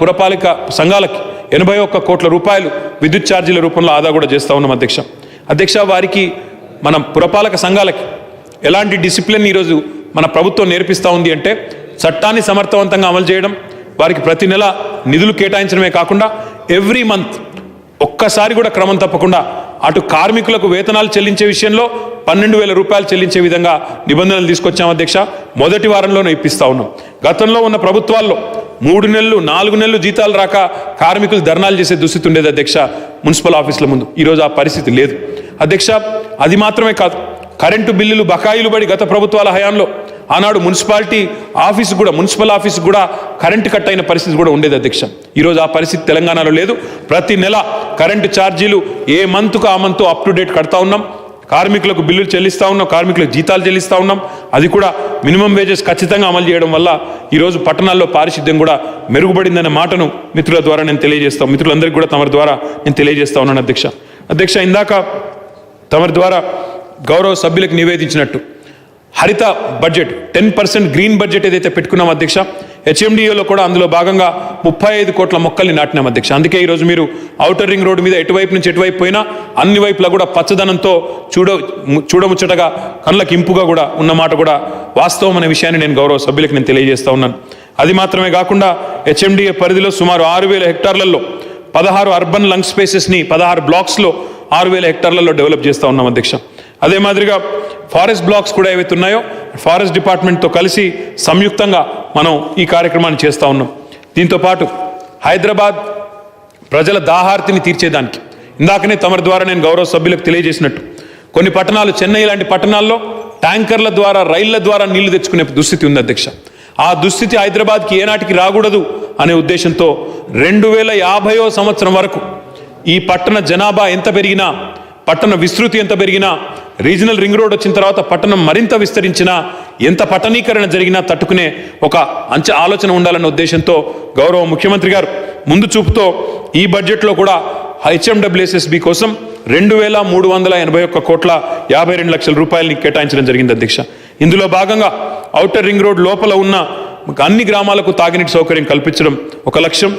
పురపాలిక సంఘాలకి 81 కోట్ల రూపాయలు విద్యుత్ ఛార్జీల రూపంలో ఆదా కూడా చేస్తూ ఉన్నాం అధ్యక్ష. వారికి మనం పురపాలక సంఘాలకి ఎలాంటి డిసిప్లిన్ ఈరోజు మన ప్రభుత్వం నేర్పిస్తూ ఉంది అంటే చట్టాన్ని సమర్థవంతంగా అమలు చేయడం, వారికి ప్రతి నెల నిధులు కేటాయించడమే కాకుండా ఎవ్రీ మంత్ ఒక్కసారి కూడా క్రమం తప్పకుండా అటు కార్మికులకు వేతనాలు చెల్లించే విషయంలో 12,000 రూపాయలు చెల్లించే విధంగా నిబంధనలు తీసుకొచ్చాం అధ్యక్ష. మొదటి వారంలోనే ఇప్పిస్తూ ఉన్నాం. గతంలో ఉన్న ప్రభుత్వాల్లో 3 నెలలు 4 నెలలు జీతాలు రాక కార్మికులు ధర్నాలు చేసే దుస్థితి ఉండేది అధ్యక్ష మున్సిపల్ ఆఫీసుల ముందు. ఈరోజు ఆ పరిస్థితి లేదు అధ్యక్ష. అది మాత్రమే కాదు, కరెంటు బిల్లులు బకాయిలు పడి గత ప్రభుత్వాల హయాంలో ఆనాడు మున్సిపల్ ఆఫీసు కూడా కరెంటు కట్ అయిన పరిస్థితి కూడా ఉండేది అధ్యక్ష. ఈరోజు ఆ పరిస్థితి తెలంగాణలో లేదు. ప్రతి నెల కరెంటు ఛార్జీలు ఏ మంత్కు ఆ మంత్ అప్ టు డేట్ కడతా ఉన్నాం. కార్మికులకు బిల్లులు చెల్లిస్తూ ఉన్నాం, కార్మికులకు జీతాలు చెల్లిస్తూ ఉన్నాం. అది కూడా మినిమం వేజెస్ ఖచ్చితంగా అమలు చేయడం వల్ల ఈరోజు పట్టణాల్లో పారిశుద్ధ్యం కూడా మెరుగుపడిందనే మాటను మిత్రుల ద్వారా నేను తెలియజేస్తాను. మిత్రులందరికీ కూడా తమరి ద్వారా నేను తెలియజేస్తా ఉన్నాను అధ్యక్ష. ఇందాక తమరి ద్వారా గౌరవ సభ్యులకు నివేదించినట్టు హరిత బడ్జెట్ 10% గ్రీన్ బడ్జెట్ ఏదైతే పెట్టుకున్నాం అధ్యక్ష, హెచ్ఎండిఏలో కూడా అందులో భాగంగా 35 కోట్ల మొక్కల్ని నాటినాం అధ్యక్ష. అందుకే ఈరోజు మీరు ఔటర్ రింగ్ రోడ్డు మీద ఎటువైపు నుంచి ఎటువైపు పోయినా అన్ని వైపులా కూడా పచ్చదనంతో చూడముచ్చటగా కళ్ళకి ఇంపుగా కూడా ఉన్నమాట కూడా వాస్తవం అనే విషయాన్ని నేను గౌరవ సభ్యులకు నేను తెలియజేస్తా ఉన్నాను. అది మాత్రమే కాకుండా హెచ్ఎండిఏ పరిధిలో సుమారు 6,000 హెక్టార్లలో 16 అర్బన్ లంగ్ స్పేసెస్ని 16 బ్లాక్స్లో 6,000 హెక్టార్లలో డెవలప్ చేస్తూ ఉన్నాం అధ్యక్ష. అదే మాదిరిగా ఫారెస్ట్ బ్లాక్స్ కూడా ఏవైతే ఉన్నాయో ఫారెస్ట్ డిపార్ట్మెంట్తో కలిసి సంయుక్తంగా మనం ఈ కార్యక్రమాన్ని చేస్తూ ఉన్నాం. దీంతోపాటు హైదరాబాద్ ప్రజల దాహార్తిని తీర్చేదానికి ఇందాకనే తమరి ద్వారా నేను గౌరవ సభ్యులకు తెలియజేసినట్టు కొన్ని పట్టణాలు, చెన్నై లాంటి పట్టణాల్లో ట్యాంకర్ల ద్వారా, రైళ్ల ద్వారా నీళ్లు తెచ్చుకునే దుస్థితి ఉంది అధ్యక్ష. ఆ దుస్థితి హైదరాబాద్కి ఏనాటికి రాకూడదు అనే ఉద్దేశంతో 2050వ సంవత్సరం వరకు ఈ పట్టణ జనాభా ఎంత పెరిగినా, పట్టణ విస్తృతి ఎంత పెరిగినా, రీజనల్ రింగ్ రోడ్ వచ్చిన తర్వాత పట్టణం మరింత విస్తరించినా, ఎంత పట్టణీకరణ జరిగినా తట్టుకునే ఒక ఆలోచన ఉండాలన్న ఉద్దేశంతో గౌరవ ముఖ్యమంత్రి గారు ముందు చూపుతో ఈ బడ్జెట్లో కూడా హెచ్ఎండబ్ల్యూఎస్ఎస్బి కోసం 2,381 కోట్ల 52 లక్షల రూపాయలని కేటాయించడం జరిగింది అధ్యక్ష. ఇందులో భాగంగా ఔటర్ రింగ్ రోడ్ లోపల ఉన్న అన్ని గ్రామాలకు తాగునీటి సౌకర్యం కల్పించడం ఒక లక్ష్యం.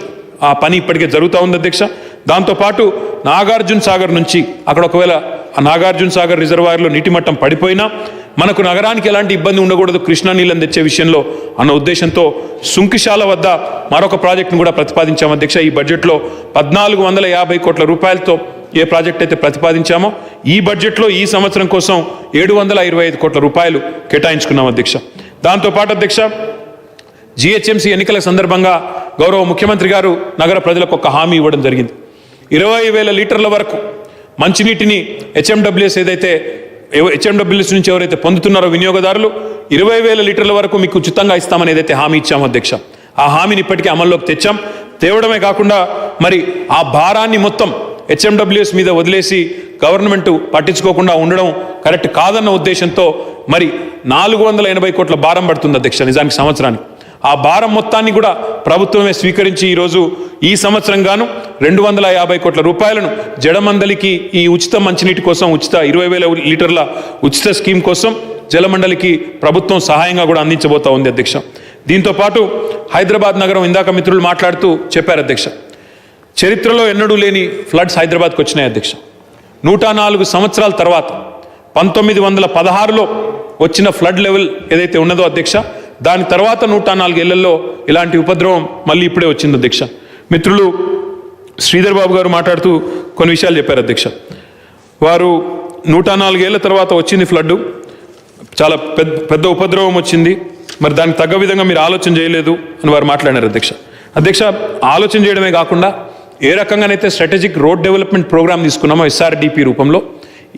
ఆ పని ఇప్పటికే జరుగుతూ ఉంది అధ్యక్ష. దాంతోపాటు నాగార్జున సాగర్ నుంచి అక్కడ ఒకవేళ ఆ నాగార్జున సాగర్ రిజర్వాయర్లో నీటి మట్టం పడిపోయినా మనకు నగరానికి ఎలాంటి ఇబ్బంది ఉండకూడదు కృష్ణా నీళ్ళని తెచ్చే విషయంలో అన్న ఉద్దేశంతో సుంకిశాల వద్ద మరొక ప్రాజెక్టును కూడా ప్రతిపాదించాం అధ్యక్ష. ఈ బడ్జెట్లో 1,450 కోట్ల రూపాయలతో ఏ ప్రాజెక్ట్ అయితే ప్రతిపాదించామో ఈ బడ్జెట్లో ఈ సంవత్సరం కోసం 725 కోట్ల రూపాయలు కేటాయించుకున్నాం అధ్యక్ష. దాంతోపాటు అధ్యక్ష, జిహెచ్ఎంసీ ఎన్నికల సందర్భంగా గౌరవ ముఖ్యమంత్రి గారు నగర ప్రజలకు ఒక హామీ ఇవ్వడం జరిగింది. 20,000 లీటర్ల వరకు మంచినీటిని హెచ్ఎండబ్ల్యూఎస్ నుంచి ఎవరైతే పొందుతున్నారో వినియోగదారులు 20,000 లీటర్ల వరకు మీకు ఉచితంగా ఇస్తామని ఏదైతే హామీ ఇచ్చామో అధ్యక్ష, ఆ హామీని ఇప్పటికే అమల్లోకి తెచ్చాం. తేవడమే కాకుండా మరి ఆ భారాన్ని మొత్తం హెచ్ఎండబ్ల్యూఎస్ మీద వదిలేసి గవర్నమెంట్ పట్టించుకోకుండా ఉండడం కరెక్ట్ కాదన్న ఉద్దేశంతో మరి 480 కోట్ల భారం పడుతుంది అధ్యక్ష నిజానికి సంవత్సరానికి. ఆ భారం మొత్తాన్ని కూడా ప్రభుత్వమే స్వీకరించి ఈరోజు ఈ సంవత్సరం గాను 250 కోట్ల రూపాయలను జడమండలికి ఈ ఉచిత మంచినీటి కోసం, ఉచిత 20,000 లీటర్ల ఉచిత స్కీమ్ కోసం జలమండలికి ప్రభుత్వం సహాయంగా కూడా అందించబోతా ఉంది అధ్యక్ష. దీంతోపాటు హైదరాబాద్ నగరం ఇందాక మిత్రులు మాట్లాడుతూ చెప్పారు అధ్యక్ష, చరిత్రలో ఎన్నడూ లేని ఫ్లడ్స్ హైదరాబాద్కి వచ్చినాయి అధ్యక్ష. 104 సంవత్సరాల తర్వాత 1916లో వచ్చిన ఫ్లడ్ లెవెల్ ఏదైతే ఉన్నదో అధ్యక్ష దాని తర్వాత 104 ఏళ్లలో ఇలాంటి ఉపద్రవం మళ్ళీ ఇప్పుడే వచ్చింది అధ్యక్ష. మిత్రులు శ్రీధర్ బాబు గారు మాట్లాడుతూ కొన్ని విషయాలు చెప్పారు అధ్యక్ష. వారు 104 ఏళ్ల తర్వాత వచ్చింది ఫ్లడ్, చాలా పెద్ద ఉపద్రవం వచ్చింది, మరి దానికి తగ్గ విధంగా మీరు ఆలోచన చేయలేదు అని వారు మాట్లాడారు అధ్యక్ష. ఆలోచన చేయడమే కాకుండా ఏ రకంగానైతే స్ట్రాటజిక్ రోడ్ డెవలప్మెంట్ ప్రోగ్రామ్ తీసుకున్నామో SRDP రూపంలో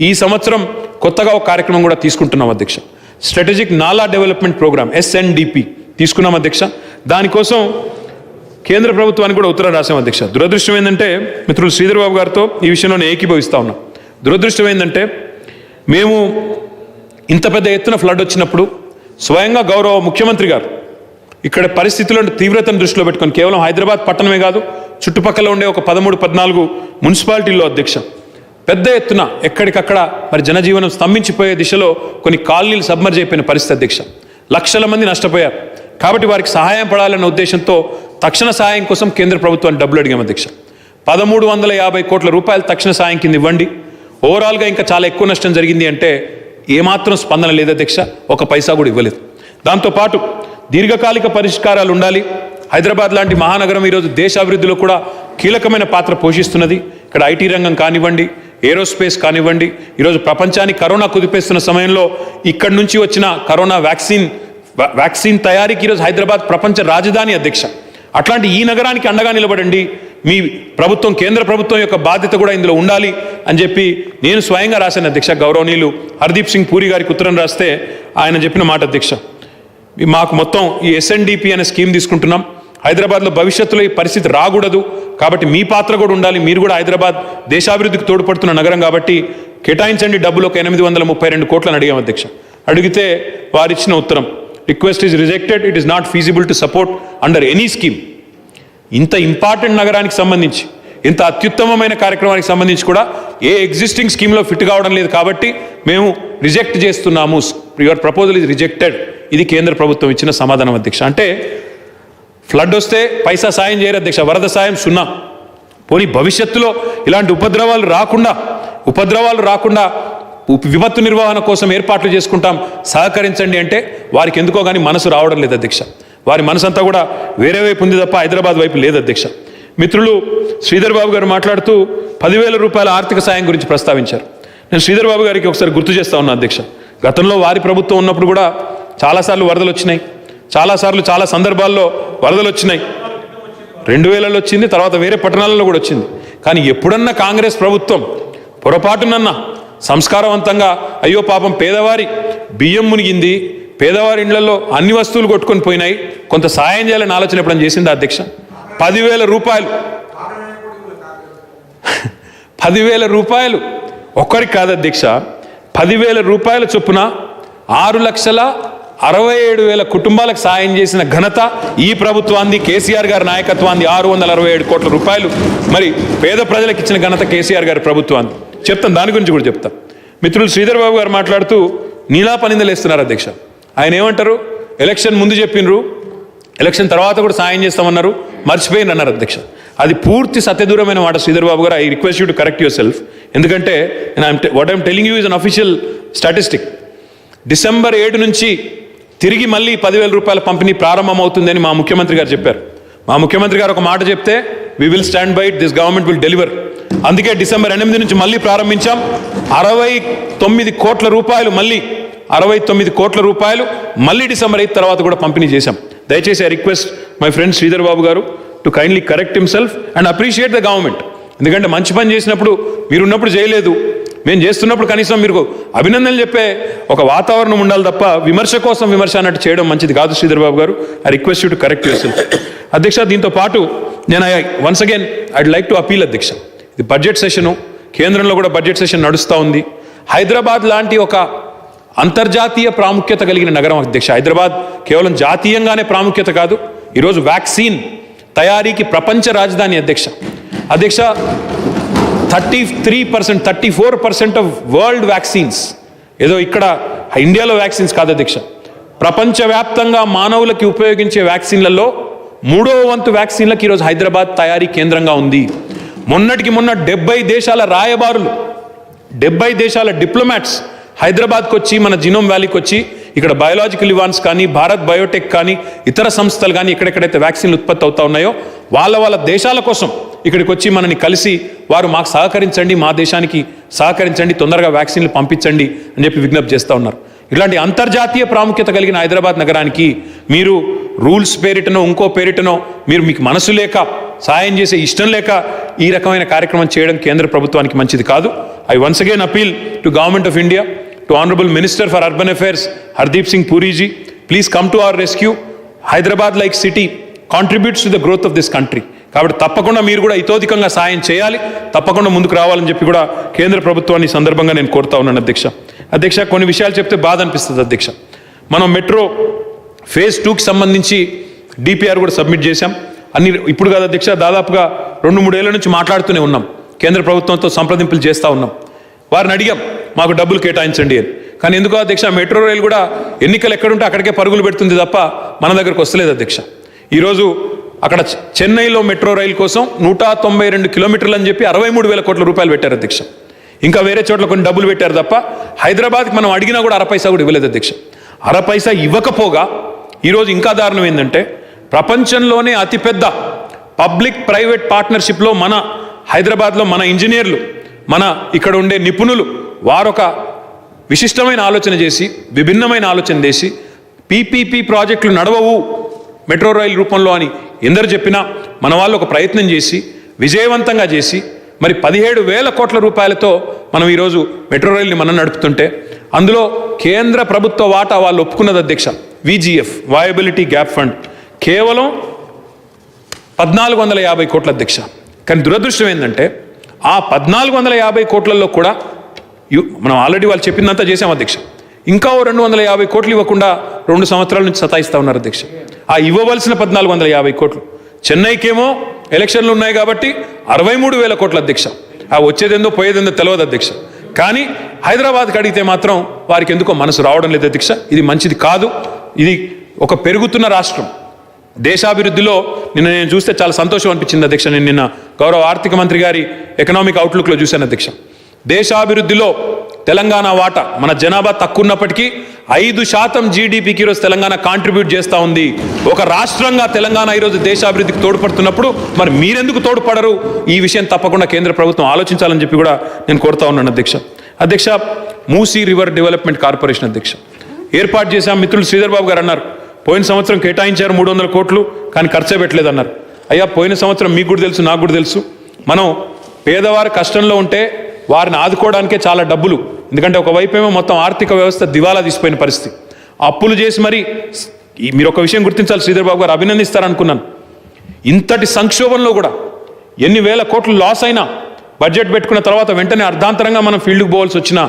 ఈ సంవత్సరం కొత్తగా ఒక కార్యక్రమం కూడా తీసుకుంటున్నాం అధ్యక్ష. స్ట్రాటజిక్ నాలా డెవలప్మెంట్ ప్రోగ్రామ్ SNDP తీసుకున్నాం అధ్యక్ష. దానికోసం కేంద్ర ప్రభుత్వానికి కూడా ఉత్తరం రాసాం అధ్యక్ష. దురదృష్టం ఏంటంటే మిత్రులు శ్రీధర్ బాబు గారితో ఈ విషయంలో నేను ఏకీభవిస్తా ఉన్నాం. దురదృష్టం ఏంటంటే మేము ఇంత పెద్ద ఎత్తున ఫ్లడ్ వచ్చినప్పుడు స్వయంగా గౌరవ ముఖ్యమంత్రి గారు ఇక్కడ పరిస్థితులను తీవ్రతను దృష్టిలో పెట్టుకొని కేవలం హైదరాబాద్ పట్టణమే కాదు చుట్టుపక్కల ఉండే ఒక 13-14 మున్సిపాలిటీల్లో అధ్యక్ష పెద్ద ఎత్తున ఎక్కడికక్కడ మరి జనజీవనం స్తంభించిపోయే దిశలో కొన్ని కాలనీలు సబ్మర్జ్ అయిపోయిన పరిస్థితి అధ్యక్ష. లక్షల మంది నష్టపోయారు. కాబట్టి వారికి సహాయం పడాలన్న ఉద్దేశంతో తక్షణ సహాయం కోసం కేంద్ర ప్రభుత్వాన్ని డబ్బులు అడిగాం అధ్యక్ష. 1350 కోట్ల రూపాయలు తక్షణ సహాయం కింద ఇవ్వండి. ఓవరాల్గా ఇంకా చాలా ఎక్కువ నష్టం జరిగింది అంటే ఏమాత్రం స్పందన లేదు అధ్యక్ష, ఒక పైసా కూడా ఇవ్వలేదు. దాంతోపాటు దీర్ఘకాలిక పరిష్కారాలు ఉండాలి. హైదరాబాద్ లాంటి మహానగరం ఈరోజు దేశాభివృద్ధిలో కూడా కీలకమైన పాత్ర పోషిస్తున్నది. ఇక్కడ ఐటీ రంగం కానివ్వండి, ఏరోస్పేస్ కానివ్వండి, ఈరోజు ప్రపంచాన్ని కరోనా కుదిపేస్తున్న సమయంలో ఇక్కడి నుంచి వచ్చిన కరోనా వ్యాక్సిన్ తయారీకి ఈరోజు హైదరాబాద్ ప్రపంచ రాజధాని అధ్యక్ష. అట్లాంటి ఈ నగరానికి అండగా నిలబడండి, మీ ప్రభుత్వం కేంద్ర ప్రభుత్వం యొక్క బాధ్యత కూడా ఇందులో ఉండాలి అని చెప్పి నేను స్వయంగా రాశాను అధ్యక్ష. గౌరవనీయులు హర్దీప్ సింగ్ పూరి గారికి ఉత్తరం రాస్తే ఆయన చెప్పిన మాట అధ్యక్ష, మాకు మొత్తం ఈ SNDP అనే స్కీమ్ తీసుకుంటున్నాం, హైదరాబాద్లో భవిష్యత్తులో ఈ పరిస్థితి రాకూడదు, కాబట్టి మీ పాత్ర కూడా ఉండాలి, మీరు కూడా హైదరాబాద్ దేశాభివృద్ధికి తోడ్పడుతున్న నగరం కాబట్టి కేటాయించండి డబ్బులు, ఒక 832 కోట్లను అడిగాం అధ్యక్ష. అడిగితే వారిచ్చిన ఉత్తరం, request is rejected, it is not feasible to support under any scheme. ఇంత ఇంపార్టెంట్ నగరానికి సంబంధించి ఇంత అత్యుత్తమమైన కార్యక్రమానికి సంబంధించి కూడా ఏ ఎగ్జిస్టింగ్ స్కీమ్లో ఫిట్ కావడం లేదు కాబట్టి మేము రిజెక్ట్ చేస్తున్నాము, యువర్ ప్రపోజల్ ఈజ్ రిజెక్టెడ్. ఇది కేంద్ర ప్రభుత్వం ఇచ్చిన సమాధానం అధ్యక్ష. అంటే ఫ్లడ్ వస్తే పైసా సాయం చేయరు అధ్యక్ష, వరద సాయం 0. పోనీ భవిష్యత్తులో ఇలాంటి ఉపద్రవాలు రాకుండా విపత్తు నిర్వహణ కోసం ఏర్పాట్లు చేసుకుంటాం, సహకరించండి అంటే వారికి ఎందుకో కానీ మనసు రావడం లేదు అధ్యక్ష. వారి మనసంతా కూడా వేరే వైపు ఉంది తప్ప హైదరాబాద్ వైపు లేదు అధ్యక్ష. మిత్రులు శ్రీధర్ బాబు గారు మాట్లాడుతూ 10,000 రూపాయల ఆర్థిక సాయం గురించి ప్రస్తావించారు. నేను శ్రీధర్ బాబు గారికి ఒకసారి గుర్తు చేస్తా ఉన్నా అధ్యక్ష. గతంలో వారి ప్రభుత్వం ఉన్నప్పుడు కూడా చాలాసార్లు వరదలు వచ్చినాయి, చాలా సందర్భాల్లో వరదలు వచ్చినాయి. 2000లో వచ్చింది, తర్వాత వేరే పట్టణాలలో కూడా వచ్చింది. కానీ ఎప్పుడన్నా కాంగ్రెస్ ప్రభుత్వం పొరపాటునన్నా సంస్కారవంతంగా అయ్యో పాపం పేదవారి బియ్యం మునిగింది, పేదవారి ఇళ్లలో అన్ని వస్తువులు కొట్టుకొని పోయినాయి, కొంత సాయం చేయాలని ఆలోచన ఎప్పుడైనా చేసిందా అధ్యక్ష? 10,000 రూపాయలు 10,000 రూపాయలు ఒక్కరికి కాదు అధ్యక్ష, 10,000 రూపాయల చొప్పున 6,67,000 కుటుంబాలకు సాయం చేసిన ఘనత ఈ ప్రభుత్వాన్ని, కేసీఆర్ గారి నాయకత్వాన్ని. 667 కోట్ల రూపాయలు మరి పేద ప్రజలకు ఇచ్చిన ఘనత కేసీఆర్ గారి ప్రభుత్వాన్ని. చెప్తాను, దాని గురించి కూడా చెప్తాను. మిత్రులు శ్రీధర్ బాబు గారు మాట్లాడుతూ నీలాపనిందలు వేస్తున్నారు అధ్యక్ష. ఆయన ఏమంటారు, ఎలక్షన్ ముందు చెప్పినరు, ఎలక్షన్ తర్వాత కూడా సాయం చేస్తామన్నారు, మర్చిపోయింది అన్నారు అధ్యక్ష. అది పూర్తి సత్యదూరమైన మాట Sridhar Babu garu. I request you to correct yourself. ఎందుకంటే what I'm telling you is unofficial statistic. December 7 నుంచి తిరిగి మళ్ళీ 10,000 రూపాయల పంపిణీ ప్రారంభమవుతుందని మా ముఖ్యమంత్రి గారు చెప్పారు. మా ముఖ్యమంత్రి గారు ఒక మాట చెప్తే we will stand by it, this government will deliver. అందుకే డిసెంబర్ 8 నుంచి మళ్ళీ ప్రారంభించాం. 69 కోట్ల రూపాయలు మళ్ళీ 69 కోట్ల రూపాయలు మళ్ళీ డిసెంబర్ 8 తర్వాత కూడా పంపిణీ చేశాం. దయచేసి I request my friend Sridhar Babu garu to kindly correct himself and appreciate the government. ఎందుకంటే మంచి పని చేసినప్పుడు మీరున్నప్పుడు చేయలేదు, మేము చేస్తున్నప్పుడు కనీసం మీరు అభినందనలు చెప్పే ఒక వాతావరణం ఉండాలి తప్ప విమర్శ కోసం విమర్శ అన్నట్టు చేయడం మంచిది కాదు Sridhar Babu garu. I request you to correct your self అధ్యక్ష. దీంతో పాటు నేను once again I'd like to appeal అధ్యక్ష, ఇది బడ్జెట్ సెషను, కేంద్రంలో కూడా బడ్జెట్ సెషన్ నడుస్తూ ఉంది. హైదరాబాద్ లాంటి ఒక అంతర్జాతీయ ప్రాముఖ్యత కలిగిన నగరం అధ్యక్ష. హైదరాబాద్ కేవలం జాతీయంగానే ప్రాముఖ్యత కాదు, ఈరోజు వ్యాక్సిన్ తయారీకి ప్రపంచ రాజధాని అధ్యక్ష. 34% ఆఫ్ వరల్డ్ వ్యాక్సిన్స్, ఏదో ఇక్కడ ఇండియాలో వ్యాక్సిన్స్ కాదు అధ్యక్ష, ప్రపంచవ్యాప్తంగా మానవులకి ఉపయోగించే వ్యాక్సిన్లలో 3వ వంతు వ్యాక్సిన్లకు ఈరోజు హైదరాబాద్ తయారీ కేంద్రంగా ఉంది. మొన్నటికి మొన్న 70 దేశాల రాయబారులు, 70 దేశాల డిప్లొమాట్స్ హైదరాబాద్కి వచ్చి మన జినోమ్ వ్యాలీకి వచ్చి ఇక్కడ బయోలాజికల్ ఇవాన్స్ కానీ భారత్ బయోటెక్ కానీ ఇతర సంస్థలు కానీ ఎక్కడెక్కడైతే వ్యాక్సిన్లు ఉత్పత్తి అవుతా ఉన్నాయో వాళ్ళ దేశాల కోసం ఇక్కడికి వచ్చి మనని కలిసి వారు మాకు సహకరించండి, మా దేశానికి సహకరించండి, తొందరగా వ్యాక్సిన్లు పంపించండి అని చెప్పి విజ్ఞప్తి చేస్తూ ఉన్నారు. ఇలాంటి అంతర్జాతీయ ప్రాముఖ్యత కలిగిన హైదరాబాద్ నగరానికి మీరు రూల్స్ పేరిటనో ఇంకో పేరిటనో మీకు మనసు లేక సాయం చేసే ఇష్టం లేక ఈ రకమైన కార్యక్రమం చేయడం కేంద్ర ప్రభుత్వానికి మంచిది కాదు. I once again appeal to government of India, to honourable minister for urban affairs Hardeep Singh Puriji, please come to our rescue. Hyderabad like city contributes to the growth of this country. కాబట్టి తప్పకుండా మీరు కూడా ఇతోధికంగా సాయం చేయాలి, తప్పకుండా ముందుకు రావాలని చెప్పి కూడా కేంద్ర ప్రభుత్వాన్ని సందర్భంగా నేను కోరుతా ఉన్నాను అధ్యక్ష. కొన్ని విషయాలు చెప్తే బాధ అనిపిస్తుంది అధ్యక్ష. మనం మెట్రో ఫేజ్ 2కి సంబంధించి డిపిఆర్ కూడా సబ్మిట్ చేశాం. ఇప్పుడు కాదు అధ్యక్ష, దాదాపుగా 2-3 ఏళ్ల నుంచి మాట్లాడుతూనే ఉన్నాం, కేంద్ర ప్రభుత్వంతో సంప్రదింపులు చేస్తూ ఉన్నాం. వారిని అడిగాం మాకు డబ్బులు కేటాయించండి అని. కానీ ఎందుకో అధ్యక్ష మెట్రో రైలు కూడా ఎన్నికలు ఎక్కడుంటే అక్కడికే పరుగులు పెడుతుంది తప్ప మన దగ్గరకు వస్తలేదు అధ్యక్ష. ఈరోజు అక్కడ చెన్నైలో మెట్రో రైలు కోసం 192 కిలోమీటర్లు అని చెప్పి 63,000 కోట్ల రూపాయలు పెట్టారు అధ్యక్ష. ఇంకా వేరే చోట్ల కొన్ని డబ్బులు పెట్టారు తప్ప హైదరాబాద్కి మనం అడిగినా కూడా 1 పైసా కూడా ఇవ్వలేదు అధ్యక్ష. 1 పైసా ఇవ్వకపోగా ఈరోజు ఇంకా దారుణం ఏంటంటే ప్రపంచంలోనే అతిపెద్ద పబ్లిక్ ప్రైవేట్ పార్ట్నర్షిప్లో మన హైదరాబాద్లో మన ఇంజనీర్లు, మన ఇక్కడ ఉండే నిపుణులు వారొక విశిష్టమైన ఆలోచన చేసి, విభిన్నమైన ఆలోచన చేసి పీపీపీ ప్రాజెక్టులు నడవవు మెట్రో రైలు రూపంలో అని ఎందరు చెప్పినా మన వాళ్ళు ఒక ప్రయత్నం చేసి విజయవంతంగా చేసి మరి 17,000 కోట్ల రూపాయలతో మనం ఈరోజు మెట్రో రైలుని మనం నడుపుతుంటే అందులో కేంద్ర ప్రభుత్వ వాటా వాళ్ళు ఒప్పుకున్నది అధ్యక్ష విజిఎఫ్ వయబిలిటీ గ్యాప్ ఫండ్ కేవలం 1,450 కోట్ల అధ్యక్ష. కానీ దురదృష్టం ఏంటంటే ఆ 1,450 కోట్లలో కూడా మనం ఆల్రెడీ వాళ్ళు చెప్పిందంతా చేసాం అధ్యక్ష. ఇంకా 250 కోట్లు ఇవ్వకుండా 2 సంవత్సరాల నుంచి సతాయిస్తూ ఉన్నారు అధ్యక్ష. ఆ ఇవ్వవలసిన 1,450 కోట్లు చెన్నైకేమో ఎలక్షన్లు ఉన్నాయి కాబట్టి 63,000 కోట్ల అధ్యక్ష. ఆ వచ్చేదేందో పోయేదేందో తెలియదు అధ్యక్ష. కానీ హైదరాబాద్కి అడిగితే మాత్రం వారికి ఎందుకో మనసు రావడం లేదు అధ్యక్ష. ఇది మంచిది కాదు. ఇది ఒక పెరుగుతున్న రాష్ట్రం. దేశాభివృద్ధిలో నేను చూస్తే చాలా సంతోషం అనిపించింది అధ్యక్ష. నేను నిన్న గౌరవ ఆర్థిక మంత్రి గారి ఎకనామిక్ అవుట్లుక్లో చూశాను అధ్యక్ష. దేశాభివృద్ధిలో తెలంగాణ వాటా మన జనాభా తక్కువ ఉన్నప్పటికీ 5% జీడిపికి ఈరోజు తెలంగాణ కాంట్రిబ్యూట్ చేస్తూ ఉంది. ఒక రాష్ట్రంగా తెలంగాణ ఈరోజు దేశాభివృద్ధికి తోడ్పడుతున్నప్పుడు మరి మీరెందుకు తోడ్పడరు? ఈ విషయం తప్పకుండా కేంద్ర ప్రభుత్వం ఆలోచించాలని చెప్పి కూడా నేను కోరుతా ఉన్నాను అధ్యక్ష. మూసీ రివర్ డెవలప్మెంట్ కార్పొరేషన్ అధ్యక్ష ఏర్పాటు చేశాం. మిత్రులు శ్రీధర్ బాబు గారు అన్నారు పోయిన సంవత్సరం కేటాయించారు 300 కోట్లు కానీ ఖర్చే పెట్టలేదు అన్నారు. అయ్యా పోయిన సంవత్సరం మీకు కూడా తెలుసు, నాకు కూడా తెలుసు, మనం పేదవారు కష్టంలో ఉంటే వారిని ఆదుకోవడానికే చాలా డబ్బులు. ఎందుకంటే ఒకవైపు ఏమో మొత్తం ఆర్థిక వ్యవస్థ దివాలా తీసిపోయిన పరిస్థితి, అప్పులు చేసి మరి మీరు ఒక విషయం గుర్తించాలి శ్రీధర్ బాబు గారు, అభినందిస్తారనుకున్నాను. ఇంతటి సంక్షోభంలో కూడా ఎన్ని వేల కోట్లు లాస్ అయినా బడ్జెట్ పెట్టుకున్న తర్వాత వెంటనే అర్ధాంతరంగా మనం ఫీల్డ్కి పోవాల్సి వచ్చినా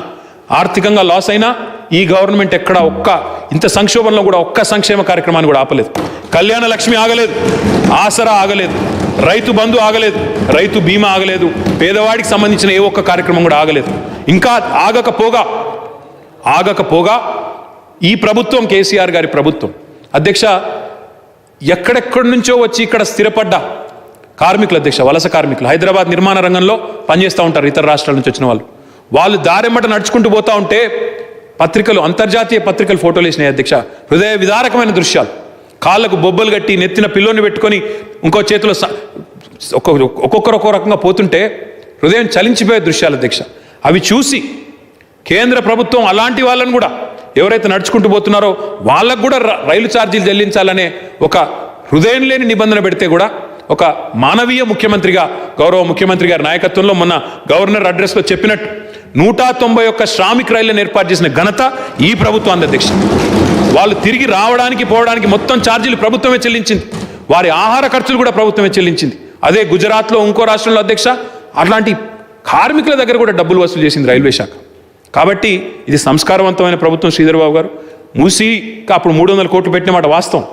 ఆర్థికంగా లాస్ అయినా ఈ గవర్నమెంట్ ఎక్కడ ఇంత సంక్షోభంలో కూడా ఒక్క సంక్షేమ కార్యక్రమాన్ని కూడా ఆపలేదు. కళ్యాణ లక్ష్మి ఆగలేదు, ఆసరా ఆగలేదు, రైతు బంధు ఆగలేదు, రైతు బీమా ఆగలేదు, పేదవాడికి సంబంధించిన ఏ ఒక్క కార్యక్రమం కూడా ఆగలేదు. ఇంకా ఆగకపోగా ఈ ప్రభుత్వం కేసీఆర్ గారి ప్రభుత్వం అధ్యక్ష ఎక్కడెక్కడి నుంచో వచ్చి ఇక్కడ స్థిరపడ్డ కార్మికులు అధ్యక్ష, వలస కార్మికులు హైదరాబాద్ నిర్మాణ రంగంలో పనిచేస్తూ ఉంటారు ఇతర రాష్ట్రాల నుంచి వచ్చిన వాళ్ళు దారెమ్మట నడుచుకుంటూ పోతూ ఉంటే పత్రికలు, అంతర్జాతీయ పత్రికలు ఫోటోలు వేసినాయి అధ్యక్ష. హృదయ విదారకమైన దృశ్యాలు. కాళ్ళకు బొబ్బలు కట్టి నెత్తిన పిల్లోని పెట్టుకొని ఇంకో చేతిలో ఒక్కొక్కరు ఒక్కో రకంగా పోతుంటే హృదయం చలించిపోయే దృశ్యాలు అధ్యక్ష. అవి చూసి కేంద్ర ప్రభుత్వం అలాంటి వాళ్ళని కూడా ఎవరైతే నడుచుకుంటూ పోతున్నారో వాళ్ళకు కూడా రైలు ఛార్జీలు చెల్లించాలనే ఒక హృదయం లేని నిబంధన పెడితే కూడా ఒక మానవీయ ముఖ్యమంత్రిగా గౌరవ ముఖ్యమంత్రి గారి నాయకత్వంలో మొన్న గవర్నర్ అడ్రస్లో చెప్పినట్టు 191 శ్రామిక రైళ్లను ఏర్పాటు చేసిన ఘనత ఈ ప్రభుత్వం అధ్యక్ష. వాళ్ళు తిరిగి రావడానికి పోవడానికి మొత్తం ఛార్జీలు ప్రభుత్వమే చెల్లించింది, వారి ఆహార ఖర్చులు కూడా ప్రభుత్వమే చెల్లించింది. అదే గుజరాత్లో ఇంకో రాష్ట్రంలో అధ్యక్ష అట్లాంటి కార్మికుల దగ్గర కూడా డబ్బులు వసూలు చేసింది రైల్వే శాఖ. కాబట్టి ఇది సంస్కారవంతమైన ప్రభుత్వం శ్రీధర్ బాబు గారు. మూసీకి అప్పుడు 300 కోట్లు పెట్టిన మాట వాస్తవం,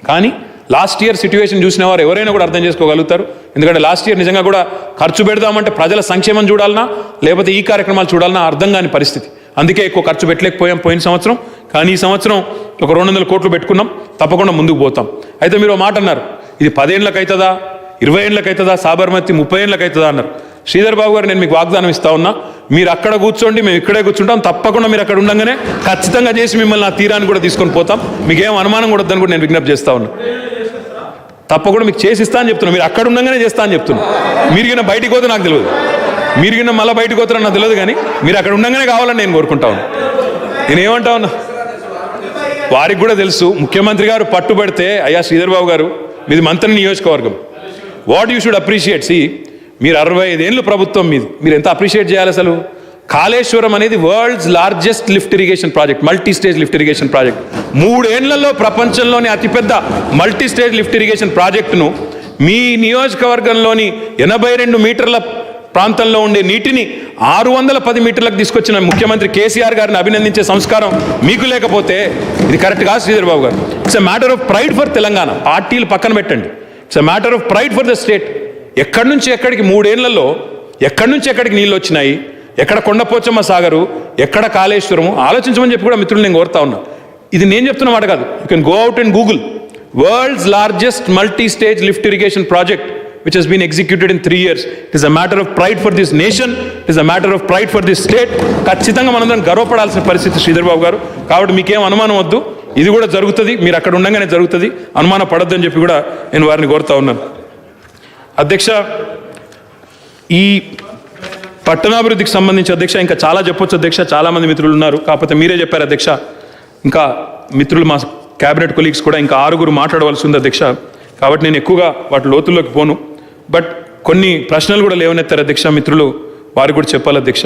కానీ లాస్ట్ ఇయర్ సిట్యువేషన్ చూసిన వారు ఎవరైనా కూడా అర్థం చేసుకోగలుగుతారు. ఎందుకంటే లాస్ట్ ఇయర్ నిజంగా కూడా ఖర్చు పెడదామంటే ప్రజల సంక్షేమం చూడాలన్నా లేకపోతే ఈ కార్యక్రమాలు చూడాలన్నా అర్థం కాని పరిస్థితి. అందుకే ఎక్కువ ఖర్చు పెట్టలేకపోయాం పోయిన సంవత్సరం. కానీ ఈ సంవత్సరం ఒక 200 కోట్లు పెట్టుకున్నాం, తప్పకుండా ముందుకు పోతాం. అయితే మీరు మాట అన్నారు ఇది 10 ఏళ్ళకి అవుతుందా, 20 ఏళ్ళకి అవుతుందా, సాబర్మతి 30 ఏళ్ళకి అవుతుందా అన్నారు. శ్రీధర్ బాబు గారు, నేను మీకు వాగ్దానం ఇస్తా ఉన్నా, మీరు అక్కడ కూర్చోండి, మేము ఇక్కడే కూర్చుంటాం, తప్పకుండా మీరు అక్కడ ఉండగానే ఖచ్చితంగా చేసి మిమ్మల్ని ఆ తీరాన్ని కూడా తీసుకొని పోతాం, మీకేం అనుమానం కూడా వద్దని కూడా నేను విజ్ఞప్తి చేస్తా ఉన్నా. తప్పకుండా మీకు చేసి ఇస్తా అని చెప్తున్నా, మీరు అక్కడ ఉండగానే చేస్తా అని చెప్తున్నా. మీరు కింద బయటికి పోతే నాకు తెలియదు, మీరు కింద మళ్ళీ బయటకు పోతారని నాకు తెలియదు, కానీ మీరు అక్కడ ఉండగానే కావాలని నేను కోరుకుంటా ఉన్నా. నేనేమంటా ఉన్నా, వారికి కూడా తెలుసు, ముఖ్యమంత్రి గారు పట్టుబడితే, అయ్యా శ్రీధర్ బాబు గారు మీది మంత్రి నియోజకవర్గం, వాట్ యూ షుడ్ అప్రిషియేట్. మీరు 65 ఏళ్ళు ప్రభుత్వం మీది, మీరు ఎంత అప్రిషియేట్ చేయాలి అసలు. కాళేశ్వరం అనేది world's largest lift irrigation project, multi stage lift irrigation project. 3 ఏళ్లలో ప్రపంచంలోని అతిపెద్ద మల్టీ స్టేజ్ లిఫ్ట్ ఇరిగేషన్ ప్రాజెక్టును మీ నియోజకవర్గంలోని 82 మీటర్ల ప్రాంతంలో ఉండే నీటిని 610 మీటర్లకు తీసుకొచ్చిన ముఖ్యమంత్రి కేసీఆర్ గారిని అభినందించే సంస్కారం మీకు లేకపోతే ఇది కరెక్ట్ కాదు శ్రీధర్ బాబు గారు. It's a matter of pride for Telangana. పార్టీలు పక్కన పెట్టండి, it's a matter of pride for the state. ఎక్కడి నుంచి ఎక్కడికి 3 ఏళ్లలో ఎక్కడి నుంచి ఎక్కడికి నీళ్ళు వచ్చినాయి, ఎక్కడ కొండపోచమ్మ సాగరు, ఎక్కడ కాళేశ్వరము, ఆలోచించమని చెప్పి కూడా మిత్రులు నేను కోరుతా ఉన్నా. ఇది నేను చెప్తున్న మాట కాదు, you can go out and Google world's largest multi stage lift irrigation project which has been executed in 3 years. It is a matter of pride for this nation, it is a matter of pride for this state. ఖచ్చితంగా మనందరం గర్వపడాల్సిన పరిస్థితి శ్రీధర్ బాబు గారు. కాబట్టి మీకేం అనుమానం వద్దు, ఇది కూడా జరుగుతుంది, మీరు అక్కడ ఉండగానే జరుగుతుంది, అనుమానం పడొద్దని చెప్పి కూడా నేను వారిని కోరుతా ఉన్నాను. అధ్యక్ష, ఈ పట్టణాభివృద్ధికి సంబంధించి అధ్యక్ష ఇంకా చాలా చెప్పొచ్చు అధ్యక్ష, చాలామంది మిత్రులు ఉన్నారు, కాకపోతే మీరే చెప్పారు అధ్యక్ష. ఇంకా మిత్రులు మా క్యాబినెట్ కొలీగ్స్ కూడా ఇంకా 6 మాట్లాడవలసి ఉంది అధ్యక్ష. కాబట్టి నేను ఎక్కువగా వాటి లోతుల్లోకి పోను, బట్ కొన్ని ప్రశ్నలు కూడా లేవనెత్తారు అధ్యక్ష మిత్రులు, వారికి కూడా చెప్పాలి అధ్యక్ష.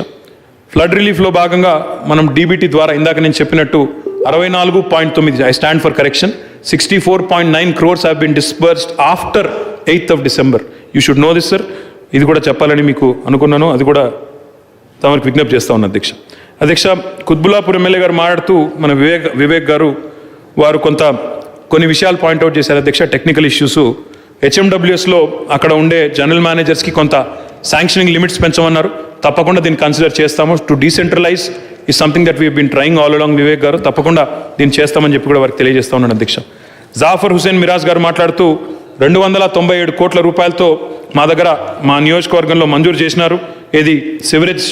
ఫ్లడ్ రిలీఫ్లో భాగంగా మనం డీబీటీ ద్వారా ఇందాక నేను చెప్పినట్టు 64.9, I stand for correction, 64.9 crores have been disbursed after 8th of December. You should know this sir. ఇది కూడా చెప్పాలని మీకు అనుకున్నాను, అది కూడా తమకు విజ్ఞప్తి చేస్తా ఉన్నాను అధ్యక్ష. అధ్యక్ష, కుత్బుల్లాపూర్ ఎమ్మెల్యే గారు మాట్లాడుతూ మన వివేక్ గారు వారు కొన్ని విషయాలు పాయింట్అవుట్ చేశారు అధ్యక్ష. టెక్నికల్ ఇష్యూస్, హెచ్ఎండబ్ల్యూఎస్లో అక్కడ ఉండే జనరల్ మేనేజర్స్కి కొంత శాంక్షనింగ్ లిమిట్స్ పెంచమన్నారు, తప్పకుండా దీన్ని కన్సిడర్ చేస్తాము. To decentralise is something that we been trying all along Vivek గారు, తప్పకుండా దీన్ని చేస్తామని చెప్పి కూడా వారికి తెలియజేస్తా ఉన్నాను అధ్యక్ష. జాఫర్ హుసేన్ మిరాజ్ గారు మాట్లాడుతూ 297 కోట్ల రూపాయలతో మా దగ్గర మా నియోజకవర్గంలో మంజూరు చేసినారు, ఏది సివరేజ్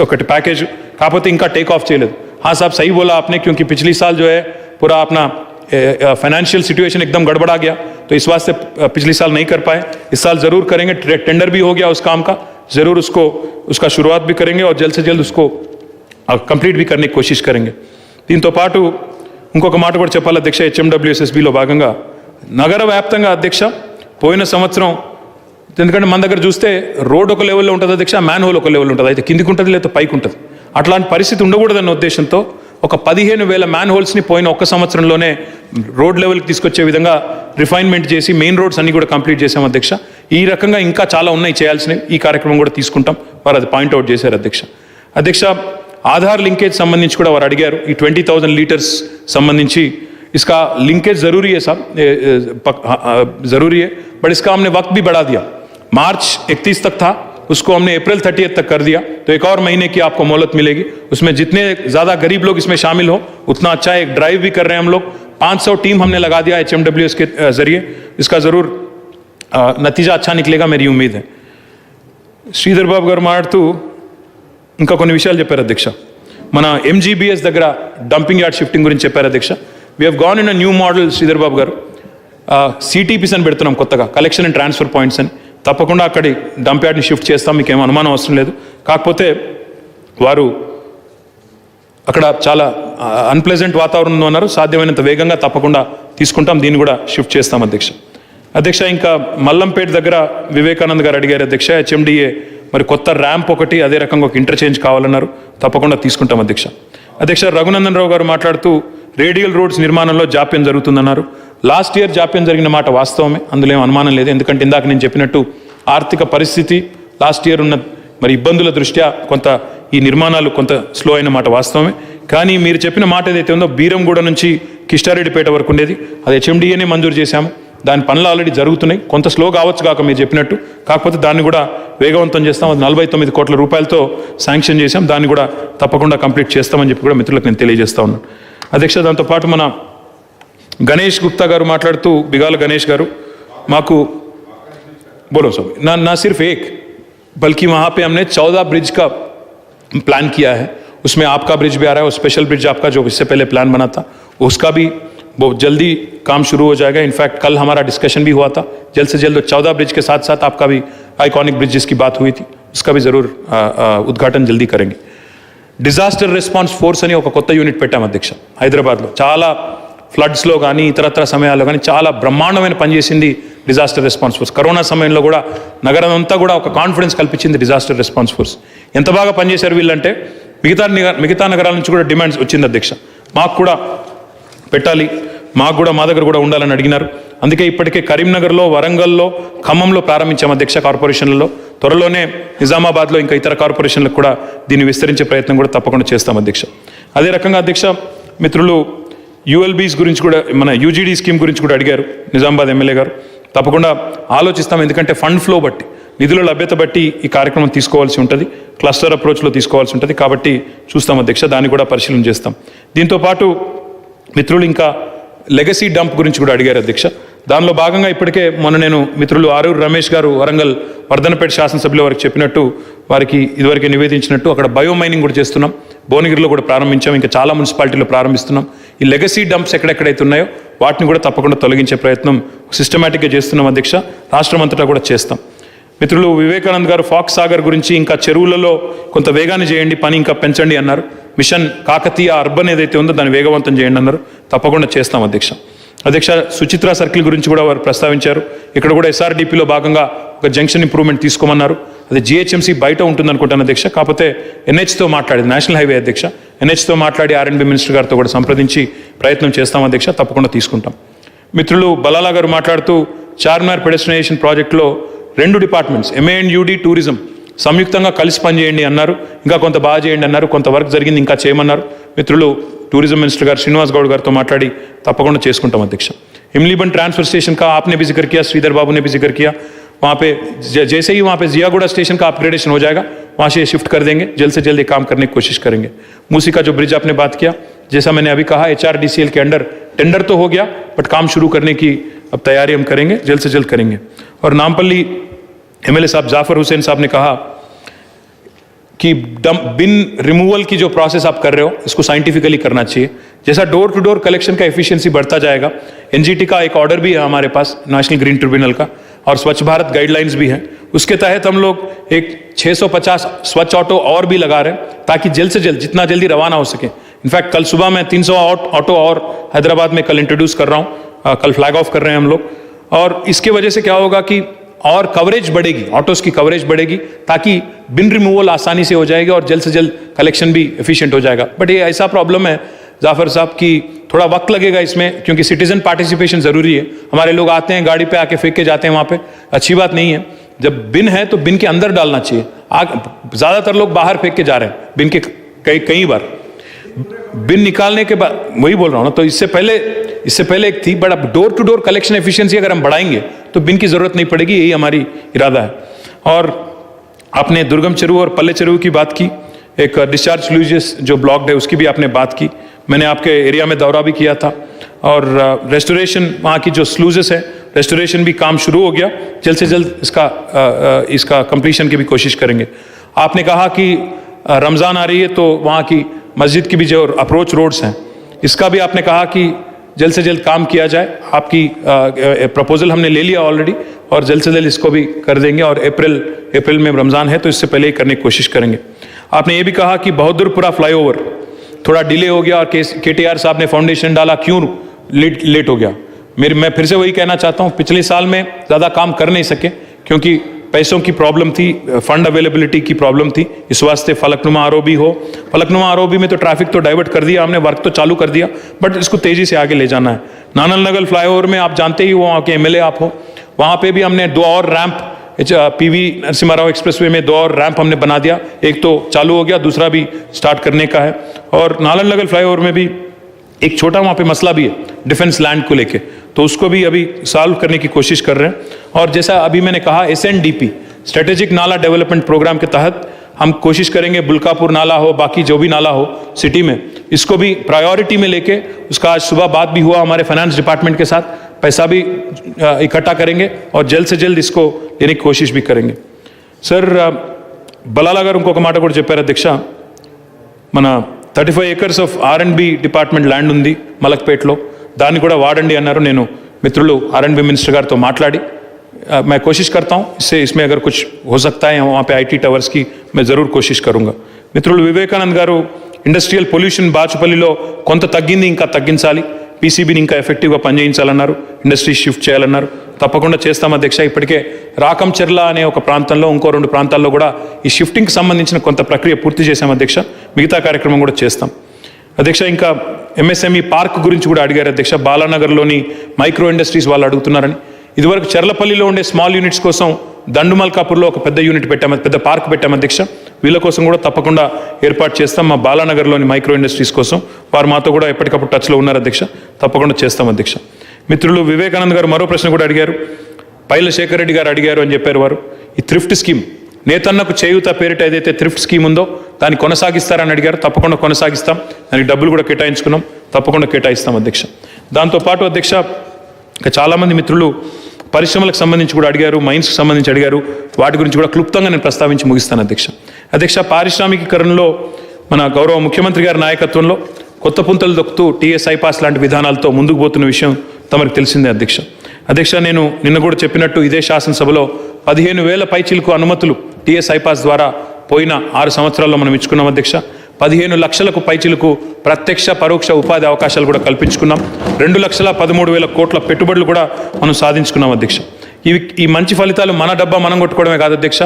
ఒకటి ప్యాకేజ్, కాకపోతే ఇంకా టేక్ ఆఫ్ చేయలేదు. हाँ साहब सही बोला आपने, क्योंकि पिछली साल जो है पूरा अपना फाइनेंशियल सिचुएशन एकदम गड़बड़ा गया, तो इस वास्ते पिछले साल नहीं कर पाए. इस साल ज़रूर करेंगे, टेंडर भी हो गया उस काम का, ज़रूर उसका शुरुआत भी करेंगे और जल्द से जल्द उसको कंप्लीट भी करने की कोशिश करेंगे. దీంతో పాటు ఇంకొక మాట కూడా చెప్పాలి అధ్యక్ష. హెచ్ఎండబ్ల్యూఎస్ఎస్బిలో భాగంగా నగర వ్యాప్తంగా అధ్యక్ష పోయిన సంవత్సరం, ఎందుకంటే మన దగ్గర చూస్తే రోడ్ ఒక లెవెల్లో ఉంటుంది అధ్యక్ష, మ్యాన్ హోల్ ఒక లెవెల్ ఉంటుంది, అయితే కిందికి ఉంటుంది లేదా పైకి ఉంటుంది. అట్లాంటి పరిస్థితి ఉండకూడదన్న ఉద్దేశంతో ఒక 15,000 మ్యాన్ హోల్స్ని పోయిన ఒక్క సంవత్సరంలోనే రోడ్ లెవెల్కి తీసుకొచ్చే విధంగా రిఫైన్మెంట్ చేసి మెయిన్ రోడ్స్ అన్ని కూడా కంప్లీట్ చేశాం అధ్యక్ష. ఈ రకంగా ఇంకా చాలా ఉన్నాయి చేయాల్సినవి, ఈ కార్యక్రమం కూడా తీసుకుంటాం. వారు అది పాయింట్అవుట్ చేశారు అధ్యక్ష. అధ్యక్ష, ఆధార్ లింకేజ్ సంబంధించి కూడా వారు అడిగారు. ఈ 20,000 లీటర్స్ సంబంధింంచి इसका लिंकेज ज़रूरी है साहब, ज़रूरी है, बट इसका हमने वक्त भी बढ़ा दिया. मार्च 31 तक था, उसको हमने अप्रैल 30 तक कर दिया, तो एक और महीने की आपको मोहलत मिलेगी. उसमें जितने ज़्यादा गरीब लोग इसमें शामिल हो उतना अच्छा है. एक ड्राइव भी कर रहे हैं हम लोग, 500 टीम हमने लगा दिया HMWS के ज़रिए. इसका ज़रूर नतीजा अच्छा निकलेगा, मेरी उम्मीद है. శ్రీధర్ బాబు గారు మాట్లాడుతూ ఇంకా కొన్ని విషయాలు చెప్పారు అధ్యక్ష. మన MGBS దగ్గర డంపింగ్ యార్డ్ షిఫ్టింగ్ గురించి చెప్పారు అధ్యక్ష. We have gone in a new model Sridhar Babu garu. CTPs అని పెడుతున్నాం కొత్తగా, కలెక్షన్ అండ్ ట్రాన్స్ఫర్ పాయింట్స్ అని. తప్పకుండా అక్కడి డంప్ యార్డ్ని షిఫ్ట్ చేస్తాం, మీకు ఏం అనుమానం అవసరం లేదు. కాకపోతే వారు అక్కడ చాలా అన్ప్లెజెంట్ వాతావరణం అన్నారు, సాధ్యమైనంత వేగంగా తప్పకుండా తీసుకుంటాం, దీన్ని కూడా షిఫ్ట్ చేస్తాం అధ్యక్ష. అధ్యక్ష, ఇంకా మల్లంపేట దగ్గర వివేకానంద్ గారు అడిగారు అధ్యక్ష, HMDA మరి కొత్త ర్యాంప్ ఒకటి, అదే రకంగా ఒక ఇంటర్చేంజ్ కావాలన్నారు, తప్పకుండా తీసుకుంటాం అధ్యక్ష. అధ్యక్ష, రఘునందన్ రావు గారు మాట్లాడుతూ రేడియల్ రోడ్స్ నిర్మాణంలో జాప్యం జరుగుతుందన్నారు. లాస్ట్ ఇయర్ జాప్యం జరిగిన మాట వాస్తవమే, అందులో ఏం అనుమానం లేదు. ఎందుకంటే ఇందాక నేను చెప్పినట్టు ఆర్థిక పరిస్థితి లాస్ట్ ఇయర్ ఉన్న మరి ఇబ్బందుల దృష్ట్యా కొంత ఈ నిర్మాణాలు కొంత స్లో అయిన మాట వాస్తవమే. కానీ మీరు చెప్పిన మాట ఏదైతే ఉందో బీరంగూడ నుంచి కిష్టారెడ్డిపేట వరకు ఉండేది, అది HMDAనే మంజూరు చేశాము, దాని పనులు ఆల్రెడీ జరుగుతున్నాయి. కొంత స్లో కావచ్చు కాక మీరు చెప్పినట్టు, కాకపోతే దాన్ని కూడా వేగవంతం చేస్తాం. అది 49 కోట్ల రూపాయలతో శాంక్షన్ చేశాం, దాన్ని కూడా తప్పకుండా కంప్లీట్ చేస్తామని చెప్పి కూడా మిత్రులకు నేను తెలియజేస్తా ఉన్నాను అధ్యక్ష. దాంతోపాటు మన గణేష్ గుప్తా గారు మాట్లాడుతూ, బిగాల గణేష్ గారు, మాకు బోలో సార్ నా సిర్ఫ్ ఏక్ बल्कि वहाँ पे हमने 14 ब्रिज का प्लान किया है। उसमें आपका ब्रिज भी आ रहा है और स्पेशल ब्रिज आपका जो इससे पहले प्लान बना था उसका भी बहुत जल्दी काम शुरू हो जाएगा। इनफैक्ट कल हमारा डिस्कशन भी हुआ था, जल्द से जल्द 14 ब्रिज के साथ साथ आपका भी आइकॉनिक ब्रिज जिसकी बात हुई थी उसका भी जरूर उद्घाटन जल्दी करेंगे। డిజాస్టర్ రెస్పాన్స్ ఫోర్స్ అని ఒక కొత్త యూనిట్ పెట్టాం అధ్యక్ష హైదరాబాద్లో। చాలా ఫ్లడ్స్లో కానీ ఇతరత్ర సమయాల్లో కానీ చాలా బ్రహ్మాండమైన పనిచేసింది డిజాస్టర్ రెస్పాన్స్ ఫోర్స్। కరోనా సమయంలో కూడా నగరం అంతా కూడా ఒక కాన్ఫిడెన్స్ కల్పించింది డిజాస్టర్ రెస్పాన్స్ ఫోర్స్। ఎంత బాగా పనిచేశారు వీళ్ళంటే మిగతా నగరాల నుంచి కూడా డిమాండ్స్ వచ్చింది అధ్యక్ష, మాకు కూడా పెట్టాలి, మాకు కూడా మా దగ్గర కూడా ఉండాలని అడిగినారు। అందుకే ఇప్పటికే కరీంనగర్లో, వరంగల్లో, ఖమ్మంలో ప్రారంభించాం అధ్యక్ష కార్పొరేషన్లలో। త్వరలోనే నిజామాబాద్లో ఇంకా ఇతర కార్పొరేషన్లకు కూడా దీన్ని విస్తరించే ప్రయత్నం కూడా తప్పకుండా చేస్తాం అధ్యక్ష। అదే రకంగా అధ్యక్ష మిత్రులు యూఎల్బీస్ గురించి కూడా, మన యూజీడీ స్కీమ్ గురించి కూడా అడిగారు నిజామాబాద్ ఎమ్మెల్యే గారు। తప్పకుండా ఆలోచిస్తాం, ఎందుకంటే ఫండ్ ఫ్లో బట్టి, నిధుల లభ్యత బట్టి ఈ కార్యక్రమం తీసుకోవాల్సి ఉంటుంది, క్లస్టర్ అప్రోచ్లో తీసుకోవాల్సి ఉంటుంది, కాబట్టి చూస్తాం అధ్యక్ష, దాన్ని కూడా పరిశీలన చేస్తాం। దీంతోపాటు మిత్రులు ఇంకా లెగసీ డంప్ గురించి కూడా అడిగారు అధ్యక్ష। దానిలో భాగంగా ఇప్పటికే మొన్న నేను మిత్రులు ఆరూరు రమేష్ గారు వరంగల్ వర్ధనపేట శాసనసభ్యుల వారికి చెప్పినట్టు, వారికి ఇదివరకే నివేదించినట్టు అక్కడ బయో మైనింగ్ కూడా చేస్తున్నాం, భువనగిరిలో కూడా ప్రారంభించాం, ఇంకా చాలా మున్సిపాలిటీలో ప్రారంభిస్తున్నాం। ఈ లెగసీ డంప్స్ ఎక్కడెక్కడైతే ఉన్నాయో వాటిని కూడా తప్పకుండా తొలగించే ప్రయత్నం సిస్టమేటిక్గా చేస్తున్నాం అధ్యక్ష, రాష్ట్రం అంతటా కూడా చేస్తాం। మిత్రులు వివేకానంద్ గారు ఫాక్స్ సాగర్ గురించి ఇంకా చెరువులలో కొంత వేగాన్ని చేయండి, పని ఇంకా పెంచండి అన్నారు। మిషన్ కాకతీయ అర్బన్ ఏదైతే ఉందో దాన్ని వేగవంతం చేయండి అన్నారు, తప్పకుండా చేస్తాం అధ్యక్ష। అధ్యక్ష సుచిత్ర సర్కిల్ గురించి కూడా వారు ప్రస్తావించారు, ఇక్కడ కూడా ఎస్ఆర్డిపిలో భాగంగా ఒక జంక్షన్ ఇంప్రూవ్మెంట్ తీసుకోమన్నారు। అది జిహెచ్ఎంసీ బయట ఉంటుంది అనుకుంటాను అధ్యక్ష, కాకపోతే ఎన్హెచ్తో మాట్లాడి, నేషనల్ హైవే అధ్యక్ష, ఎన్హెచ్తో మాట్లాడి ఆర్ఎండ్బి మినిస్టర్ గారితో కూడా సంప్రదించి ప్రయత్నం చేస్తాం అధ్యక్ష, తప్పకుండా తీసుకుంటాం। మిత్రులు బలాలా గారు మాట్లాడుతూ చార్మినార్ పెడెస్టినేషన్ ప్రాజెక్టులో 2 డిపార్ట్మెంట్స్ ఎంఏఎండ్యూడి టూరిజం సంయుక్తంగా కలిసి పనిచేయండి అన్నారు, ఇంకా కొంత బాగా చేయండి అన్నారు, కొంత వర్క్ జరిగింది ఇంకా చేయమన్నారు। మిత్రులు టూరిజం మినిస్టర్ గారు శ్రీనివాస్ గౌడ్ గారితో మాట్లాడి తప్పకుండా చేసుకుంటాం అధ్యక్ష। इमलीबन ट्रांसफर स्टेशन का आपने भी जिक्र किया, श्रीधर बाबू ने भी जिक्र किया, वहाँ पे जैसे ही वहाँ पे जियागुड़ा स्टेशन का अपग्रेडेशन हो जाएगा वहाँ से शिफ्ट कर देंगे, जल्द से जल्द ये काम करने की कोशिश करेंगे। मूसी का जो ब्रिज आपने बात किया, जैसा मैंने अभी कहा HRDCL के अंडर टेंडर तो हो गया, बट काम शुरू करने की अब तैयारी हम करेंगे, जल्द से जल्द करेंगे। और नामपल्ली MLA साहब जाफर हुसैन साहब ने कहा कि बिन रिमूवल की जो प्रोसेस आप कर रहे हो इसको साइंटिफिकली करना चाहिए। जैसा डोर टू डोर कलेक्शन का एफिशिएंसी बढ़ता जाएगा, एनजीटी का एक ऑर्डर भी है हमारे पास, नेशनल ग्रीन ट्रिब्यूनल का, और स्वच्छ भारत गाइडलाइंस भी है, उसके तहत हम लोग एक 650 स्वच्छ ऑटो और भी लगा रहे हैं ताकि जल्द से जल्द जितना जल्दी रवाना हो सके। इनफैक्ट कल सुबह मैं 300 ऑटो और हैदराबाद में कल इंट्रोड्यूस कर रहा हूँ, कल फ्लैग ऑफ कर रहे हैं हम लोग। और इसके वजह से क्या होगा कि और कवरेज बढ़ेगी, ऑटोस की कवरेज बढ़ेगी, ताकि बिन रिमूवल आसानी से हो जाएगी और जल्द से जल्द कलेक्शन भी एफिशिएंट हो जाएगा। बट ये ऐसा प्रॉब्लम है जाफर साहब कि थोड़ा वक्त लगेगा इसमें, क्योंकि सिटीजन पार्टिसिपेशन जरूरी है। हमारे लोग आते हैं गाड़ी पे आके फेंक के जाते हैं, वहाँ पे अच्छी बात नहीं है। जब बिन है तो बिन के अंदर डालना चाहिए, ज्यादातर लोग बाहर फेंक के जा रहे हैं बिन के, कई बार बिन निकालने के बाद, वही बोल रहा हूँ ना, तो इससे पहले एक थी, बट अब door to door collection efficiency अगर हम बढ़ाएंगे तो बिन की जरूरत नहीं पड़ेगी, यही हमारी इरादा है। और आपने दुर्गम चेरू और पल्ले चेरू की बात की, एक डिस्चार्ज स्लूजेस जो ब्लॉक्ड है उसकी भी आपने बात की, मैंने आपके एरिया में दौरा भी किया था। और रेस्टोरेशन वहाँ की जो स्लूजेस है, रेस्टोरेशन भी काम शुरू हो गया, जल्द से जल्द इसका कंप्लीशन की भी कोशिश करेंगे। आपने कहा कि रमज़ान आ रही है तो वहाँ की मस्जिद की भी जो अप्रोच रोड्स हैं इसका भी आपने कहा कि जल्द से जल्द काम किया जाए। आपकी प्रपोजल हमने ले लिया ऑलरेडी और जल्द से जल्द इसको भी कर देंगे, और अप्रैल में रमज़ान है तो इससे पहले ही करने की कोशिश करेंगे। आपने ये भी कहा कि बहादुरपुरा फ्लाईओवर थोड़ा डिले हो गया और KTR साहब ने फाउंडेशन डाला, क्यों लेट हो गया। मैं फिर से वही कहना चाहता हूँ, पिछले साल में ज़्यादा काम कर नहीं सके क्योंकि पैसों की प्रॉब्लम थी, फंड अवेलेबिलिटी की प्रॉब्लम थी, इस वास्ते फलकनुमा आरओबी हो, फलकनुमा आरओबी में तो ट्रैफिक तो डाइवर्ट कर दिया हमने, वर्क तो चालू कर दिया, बट इसको तेजी से आगे ले जाना है। नानल नगर फ्लाईओवर में आप जानते ही, वहाँ के MLA आप हो, वहाँ पे भी हमने 2 और ramp, PV Narasimha Rao expressway में 2 और रैंप हमने बना दिया, एक तो चालू हो गया, दूसरा भी स्टार्ट करने का है। और नानल नगर फ्लाईओवर में भी एक छोटा वहाँ पे मसला भी है डिफेंस लैंड को लेके, तो उसको भी अभी सॉल्व करने की कोशिश कर रहे हैं। और जैसा अभी मैंने कहा, SNDP स्ट्रेटेजिक नाला डेवलपमेंट प्रोग्राम के तहत हम कोशिश करेंगे, बुल्कापुर नाला हो, बाकी जो भी नाला हो सिटी में, इसको भी प्रायोरिटी में लेके, उसका आज सुबह बात भी हुआ हमारे फाइनेंस डिपार्टमेंट के साथ, पैसा भी इकट्ठा करेंगे और जल्द से जल्द इसको लेने की कोशिश भी करेंगे। సార్ బలాలా గారు ఇంకొక మాట కూడా చెప్పారు అధ్యక్ష. మన 35 acres of R&B department land ఉంది మలక్పేట్లో, దాన్ని కూడా వాడండి అన్నారు. నేను మిత్రులు R&B మినిస్టర్ గారితో మాట్లాడి मैं कोशिश करता हूँ इसमें अगर कुछ हो सकता है वहाँ पे IT टावर्स की मैं ज़रूर कोशिश करूँगा. మిత్రులు వివేకానంద్ గారు ఇండస్ట్రియల్ పొల్యూషన్ బాచుపల్లిలో కొంత తగ్గింది, ఇంకా తగ్గించాలి, పీసీబీని ఇంకా ఎఫెక్టివ్గా పనిచేయించాలన్నారు, ఇండస్ట్రీ షిఫ్ట్ చేయాలన్నారు. తప్పకుండా చేస్తాం అధ్యక్ష. ఇప్పటికే రాకంచెర్ల అనే ఒక ప్రాంతంలో, ఇంకో 2 ప్రాంతాల్లో కూడా ఈ షిఫ్టింగ్కి సంబంధించిన కొంత ప్రక్రియ పూర్తి చేశాం అధ్యక్ష. మిగతా కార్యక్రమం కూడా చేస్తాం అధ్యక్ష. ఇంకా MSME పార్క్ గురించి కూడా అడిగారు అధ్యక్ష. బాలానగర్లోని మైక్రో ఇండస్ట్రీస్ వాళ్ళు అడుగుతున్నారని. ఇదివరకు చెర్లపల్లిలో ఉండే స్మాల్ యూనిట్స్ కోసం దండుమల్కాపూర్లో ఒక పెద్ద యూనిట్ పెట్టాము, పెద్ద పార్క్ పెట్టాము అధ్యక్ష. వీళ్ళ కోసం కూడా తప్పకుండా ఏర్పాటు చేస్తాం. మా బాలానగర్లోని మైక్రో ఇండస్ట్రీస్ కోసం వారు మాతో కూడా ఎప్పటికప్పుడు టచ్లో ఉన్నారు అధ్యక్ష. తప్పకుండా చేస్తాం అధ్యక్ష. మిత్రులు వివేకానంద్ గారు మరో ప్రశ్న కూడా అడిగారు. పైల శేఖర్ రెడ్డి గారు అడిగారు అని చెప్పారు వారు. ఈ థ్రిఫ్ట్ స్కీమ్, నేతన్నకు చేయూత పేరిట ఏదైతే థ్రిఫ్ట్ స్కీమ్ ఉందో దాన్ని కొనసాగిస్తారని అడిగారు. తప్పకుండా కొనసాగిస్తాం. దానికి డబ్బులు కూడా కేటాయించుకున్నాం, తప్పకుండా కేటాయిస్తాం అధ్యక్ష. దాంతోపాటు అధ్యక్ష ఇంకా చాలామంది మిత్రులు పరిశ్రమలకు సంబంధించి కూడా అడిగారు, మైన్స్కి సంబంధించి అడిగారు. వాటి గురించి కూడా క్లుప్తంగా నేను ప్రస్తావించి ముగిస్తాను అధ్యక్ష. అధ్యక్ష, పారిశ్రామికీకరణలో మన గౌరవ ముఖ్యమంత్రి గారి నాయకత్వంలో కొత్త పుంతలు దొక్కుతూ TS ఐపాస్ లాంటి విధానాలతో ముందుకు పోతున్న విషయం తమకు తెలిసిందే అధ్యక్ష. అధ్యక్ష, నేను నిన్న కూడా చెప్పినట్టు ఇదే శాసనసభలో 15,000 పైచిలకు అనుమతులు TS ఐపాస్ ద్వారా పోయిన 6 సంవత్సరాల్లో మనం ఇచ్చుకున్నాం అధ్యక్ష. 15 లక్షలకు పైచిలకు ప్రత్యక్ష పరోక్ష ఉపాధి అవకాశాలు కూడా కల్పించుకున్నాం. 2,13,000 కోట్ల పెట్టుబడులు కూడా మనం సాధించుకున్నాం అధ్యక్ష. ఈ మంచి ఫలితాలు మన డబ్బా మనం కొట్టుకోవడమే కాదు అధ్యక్ష,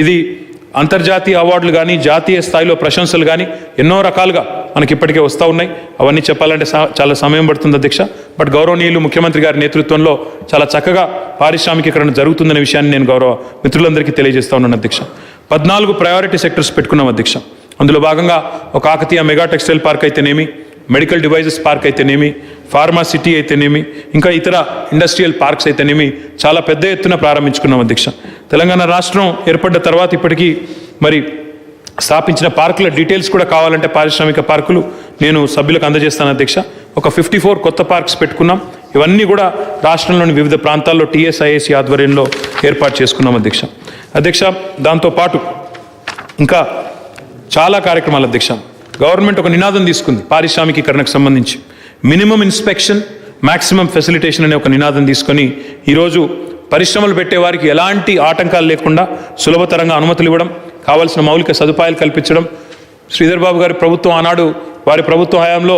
ఇది అంతర్జాతీయ అవార్డులు కానీ, జాతీయ స్థాయిలో ప్రశంసలు కానీ ఎన్నో రకాలుగా మనకి ఇప్పటికే వస్తూ ఉన్నాయి. అవన్నీ చెప్పాలంటే చాలా సమయం పడుతుంది అధ్యక్ష. బట్ గౌరవనీయులు ముఖ్యమంత్రి గారి నేతృత్వంలో చాలా చక్కగా పారిశ్రామికీకరణ జరుగుతుందనే విషయాన్ని నేను గౌరవ మిత్రులందరికీ తెలియజేస్తా ఉన్నాను అధ్యక్ష. 14 ప్రయారిటీ సెక్టర్స్ పెట్టుకున్నాం అధ్యక్ష. అందులో భాగంగా ఒక కాకతీయ మెగా టెక్స్టైల్ పార్క్ అయితేనేమి, మెడికల్ డివైజెస్ పార్క్ అయితేనేమి, ఫార్మా సిటీ అయితేనేమి, ఇంకా ఇతర ఇండస్ట్రియల్ పార్క్స్ అయితేనేమి చాలా పెద్ద ఎత్తున ప్రారంభించుకున్నాం అధ్యక్ష. తెలంగాణ రాష్ట్రం ఏర్పడ్డ తర్వాత ఇప్పటికీ మరి స్థాపించిన పార్కుల డీటెయిల్స్ కూడా కావాలంటే పారిశ్రామిక పార్కులు నేను సభ్యులకు అందజేస్తాను అధ్యక్ష. ఒక 54 కొత్త పార్క్స్ పెట్టుకున్నాం. ఇవన్నీ కూడా రాష్ట్రంలోని వివిధ ప్రాంతాల్లో TSIAC ఆధ్వర్యంలో ఏర్పాటు చేసుకున్నాం అధ్యక్ష. అధ్యక్ష, దాంతోపాటు ఇంకా చాలా కార్యక్రమాలు అధ్యక్ష. గవర్నమెంట్ ఒక నినాదం తీసుకుంది పారిశ్రామికీకరణకు సంబంధించి. మినిమం ఇన్స్పెక్షన్, మ్యాక్సిమం ఫెసిలిటేషన్ అనే ఒక నినాదం తీసుకొని ఈరోజు పరిశ్రమలు పెట్టే వారికి ఎలాంటి ఆటంకాలు లేకుండా సులభతరంగా అనుమతులు ఇవ్వడం, కావాల్సిన మౌలిక సదుపాయాలు కల్పించడం. శ్రీధర్ బాబు గారి ప్రభుత్వం ఆనాడు వారి ప్రభుత్వ హయాంలో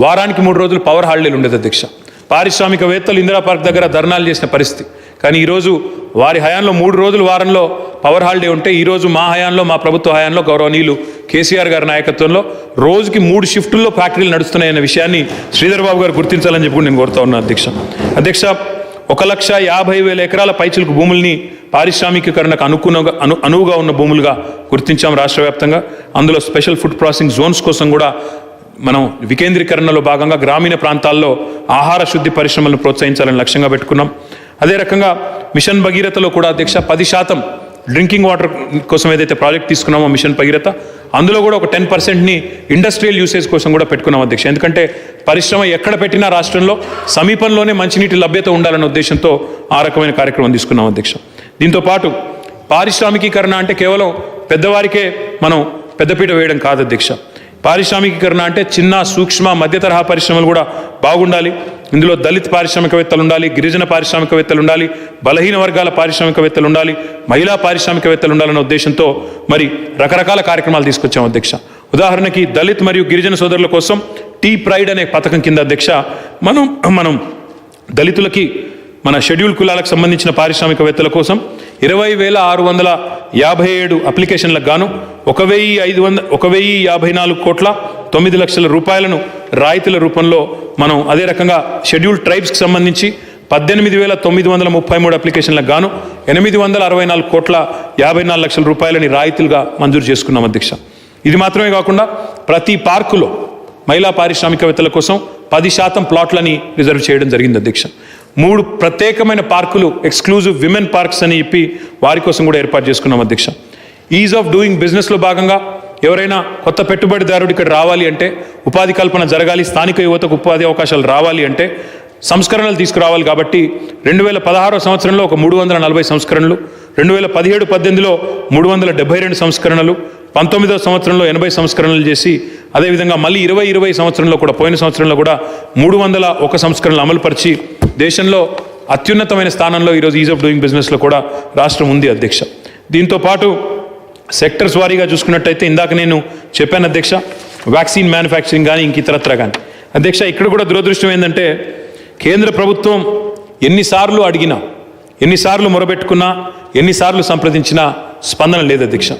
వారానికి 3 రోజులు పవర్ హాలిడేలు ఉండేది అధ్యక్ష. పారిశ్రామికవేత్తలు ఇందిరా పార్క్ దగ్గర ధర్నాలు చేసిన పరిస్థితి. కానీ ఈరోజు వారి హయాంలో 3 రోజులు వారంలో పవర్ హాలిడే ఉంటే, ఈరోజు మా హయాంలో, మా ప్రభుత్వ హయాంలో గౌరవనీయులు కేసీఆర్ గారి నాయకత్వంలో రోజుకి 3 షిఫ్టుల్లో ఫ్యాక్టరీలు నడుస్తున్నాయన్న విషయాన్ని శ్రీధర్ బాబు గారు గుర్తించాలని చెప్పి నేను కోరుతా ఉన్నాను అధ్యక్ష. అధ్యక్ష, 1,50,000 ఎకరాల పైచిలకు భూముల్ని పారిశ్రామికీకరణకు అనువుగా ఉన్న భూములుగా గుర్తించాం రాష్ట్ర వ్యాప్తంగా. అందులో స్పెషల్ ఫుడ్ ప్రాసెసింగ్ జోన్స్ కోసం కూడా మనం వికేంద్రీకరణలో భాగంగా గ్రామీణ ప్రాంతాల్లో ఆహార శుద్ధి పరిశ్రమలను ప్రోత్సహించాలని లక్ష్యంగా పెట్టుకున్నాం. అదే రకంగా మిషన్ భగీరథలో కూడా అధ్యక్ష 10% డ్రింకింగ్ వాటర్ కోసం ఏదైతే ప్రాజెక్ట్ తీసుకున్నామో మిషన్ భగీరథ, అందులో కూడా ఒక 10%ని ఇండస్ట్రియల్ యూసేజ్ కోసం కూడా పెట్టుకున్నాం అధ్యక్ష. ఎందుకంటే పరిశ్రమ ఎక్కడ పెట్టినా రాష్ట్రంలో సమీపంలోనే మంచినీటి లభ్యత ఉండాలన్న ఉద్దేశంతో ఆ రకమైన కార్యక్రమం తీసుకున్నాం అధ్యక్ష. దీంతోపాటు పారిశ్రామికీకరణ అంటే కేవలం పెద్దవారికే మనం పెద్దపీట వేయడం కాదు అధ్యక్ష. పారిశ్రామికీకరణ అంటే చిన్న, సూక్ష్మ, మధ్య తరహా పరిశ్రమలు కూడా బాగుండాలి. ఇందులో దళిత్ పారిశ్రామికవేత్తలు ఉండాలి, గిరిజన పారిశ్రామికవేత్తలు ఉండాలి, బలహీన వర్గాల పారిశ్రామికవేత్తలు ఉండాలి, మహిళా పారిశ్రామికవేత్తలు ఉండాలన్న ఉద్దేశంతో మరి రకరకాల కార్యక్రమాలు తీసుకొచ్చాం అధ్యక్ష. ఉదాహరణకి దళిత్ మరియు గిరిజన సోదరుల కోసం టీ ప్రైడ్ అనే పథకం కింద అధ్యక్ష మనం దళితులకి, మన షెడ్యూల్ కులాలకు సంబంధించిన పారిశ్రామికవేత్తల కోసం 20,657 అప్లికేషన్లకు గాను 1,054 కోట్ల 9 లక్షల రూపాయలను రాయితీల రూపంలో మనం, అదే రకంగా షెడ్యూల్ ట్రైబ్స్కి సంబంధించి 18,933 అప్లికేషన్లకు గాను 864 కోట్ల 54 లక్షల రూపాయలని రాయితీలుగా మంజూరు చేసుకున్నాం అధ్యక్ష. ఇది మాత్రమే కాకుండా ప్రతి పార్కులో మహిళా పారిశ్రామికవేత్తల కోసం 10% ప్లాట్లని రిజర్వ్ చేయడం జరిగింది అధ్యక్ష. 3 ప్రత్యేకమైన పార్కులు, ఎక్స్క్లూజివ్ విమెన్ పార్క్స్ అని చెప్పి వారి కోసం కూడా ఏర్పాటు చేసుకున్నాం అధ్యక్ష. ఈజ్ ఆఫ్ డూయింగ్ బిజినెస్లో భాగంగా ఎవరైనా కొత్త పెట్టుబడిదారుడు ఇక్కడ రావాలి అంటే, ఉపాధి కల్పన జరగాలి, స్థానిక యువతకు ఉపాధి అవకాశాలు రావాలి అంటే సంస్కరణలు తీసుకురావాలి కాబట్టి 2016 సంవత్సరంలో ఒక 340 సంస్కరణలు, 2017-18లో 372 సంస్కరణలు, 19వ సంవత్సరంలో 80 సంస్కరణలు చేసి, అదేవిధంగా మళ్ళీ 2020 సంవత్సరంలో కూడా, పోయిన సంవత్సరంలో కూడా 301 సంస్కరణలు అమలుపరిచి దేశంలో అత్యున్నతమైన స్థానంలో ఈరోజు ఈజ్ ఆఫ్ డూయింగ్ బిజినెస్లో కూడా రాష్ట్రం ఉంది అధ్యక్ష. దీంతో పాటు సెక్టర్స్ వారీగా చూసుకున్నట్టయితే ఇందాక నేను చెప్పాను అధ్యక్ష, వ్యాక్సిన్ మ్యానుఫ్యాక్చరింగ్ కానీ ఇంక ఇతరత్ర కానీ. అధ్యక్ష, ఇక్కడ కూడా దురదృష్టం ఏంటంటే కేంద్ర ప్రభుత్వం ఎన్నిసార్లు అడిగినా, ఎన్నిసార్లు మొరబెట్టుకున్నా, ఎన్నిసార్లు సంప్రదించినా స్పందన లేదు అధ్యక్ష.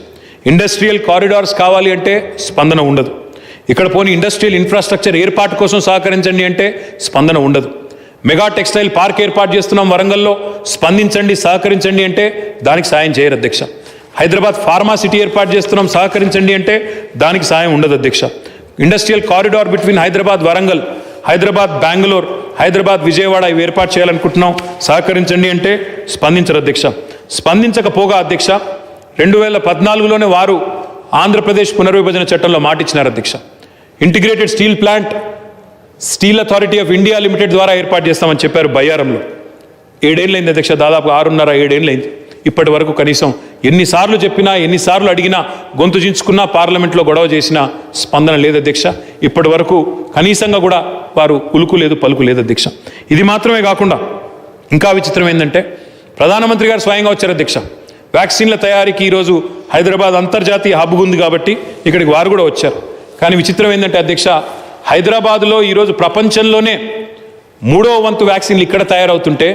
ఇండస్ట్రియల్ కారిడార్స్ కావాలి అంటే స్పందన ఉండదు. ఇక్కడ పోనీ ఇండస్ట్రియల్ ఇన్ఫ్రాస్ట్రక్చర్ ఏర్పాటు కోసం సహకరించండి అంటే స్పందన ఉండదు. మెగా టెక్స్టైల్ పార్క్ ఏర్పాటు చేస్తున్నాం వరంగల్లో, స్పందించండి, సహకరించండి అంటే దానికి సాయం చేయరు అధ్యక్ష. హైదరాబాద్ ఫార్మా సిటీ ఏర్పాటు చేస్తున్నాం, సహకరించండి అంటే దానికి సాయం ఉండదు అధ్యక్ష. Industrial corridor between Hyderabad Warangal, Hyderabad Bengaluru, Hyderabad Vijayawada ఇవి ఏర్పాటు చేయాలనుకుంటున్నాం, సహకరించండి అంటే స్పందించరు అధ్యక్ష. స్పందించకపోగా అధ్యక్ష 2014లోనే వారు ఆంధ్రప్రదేశ్ పునర్విభజన చట్టంలో మాటిచ్చినారు అధ్యక్ష. Integrated steel plant steel authority of India limited ద్వారా ఏర్పాటు చేస్తామని చెప్పారు బయ్యారంలో. 7 ఏళ్ళైంది అధ్యక్ష, దాదాపు 6.5-7 ఏళ్ళైంది. ఇప్పటి వరకు కనీసం ఎన్నిసార్లు చెప్పినా, ఎన్నిసార్లు అడిగినా, గొంతు చించుకున్నా, పార్లమెంట్లో గొడవ చేసినా స్పందన లేదు అధ్యక్ష. ఇప్పటి వరకు కనీసంగా కూడా వారు ఉలుకు లేదు, పలుకు లేదు అధ్యక్ష. ఇది మాత్రమే కాకుండా ఇంకా విచిత్రం ఏంటంటే ప్రధానమంత్రి గారు స్వయంగా వచ్చారు అధ్యక్ష. వ్యాక్సిన్ల తయారీకి ఈరోజు హైదరాబాద్ అంతర్జాతీయ హబ్ ఉంది కాబట్టి ఇక్కడికి వారు కూడా వచ్చారు. కానీ విచిత్రం ఏంటంటే అధ్యక్ష, హైదరాబాద్లో ఈరోజు ప్రపంచంలోనే 3వ వంతు వ్యాక్సిన్లు ఇక్కడ తయారవుతుంటే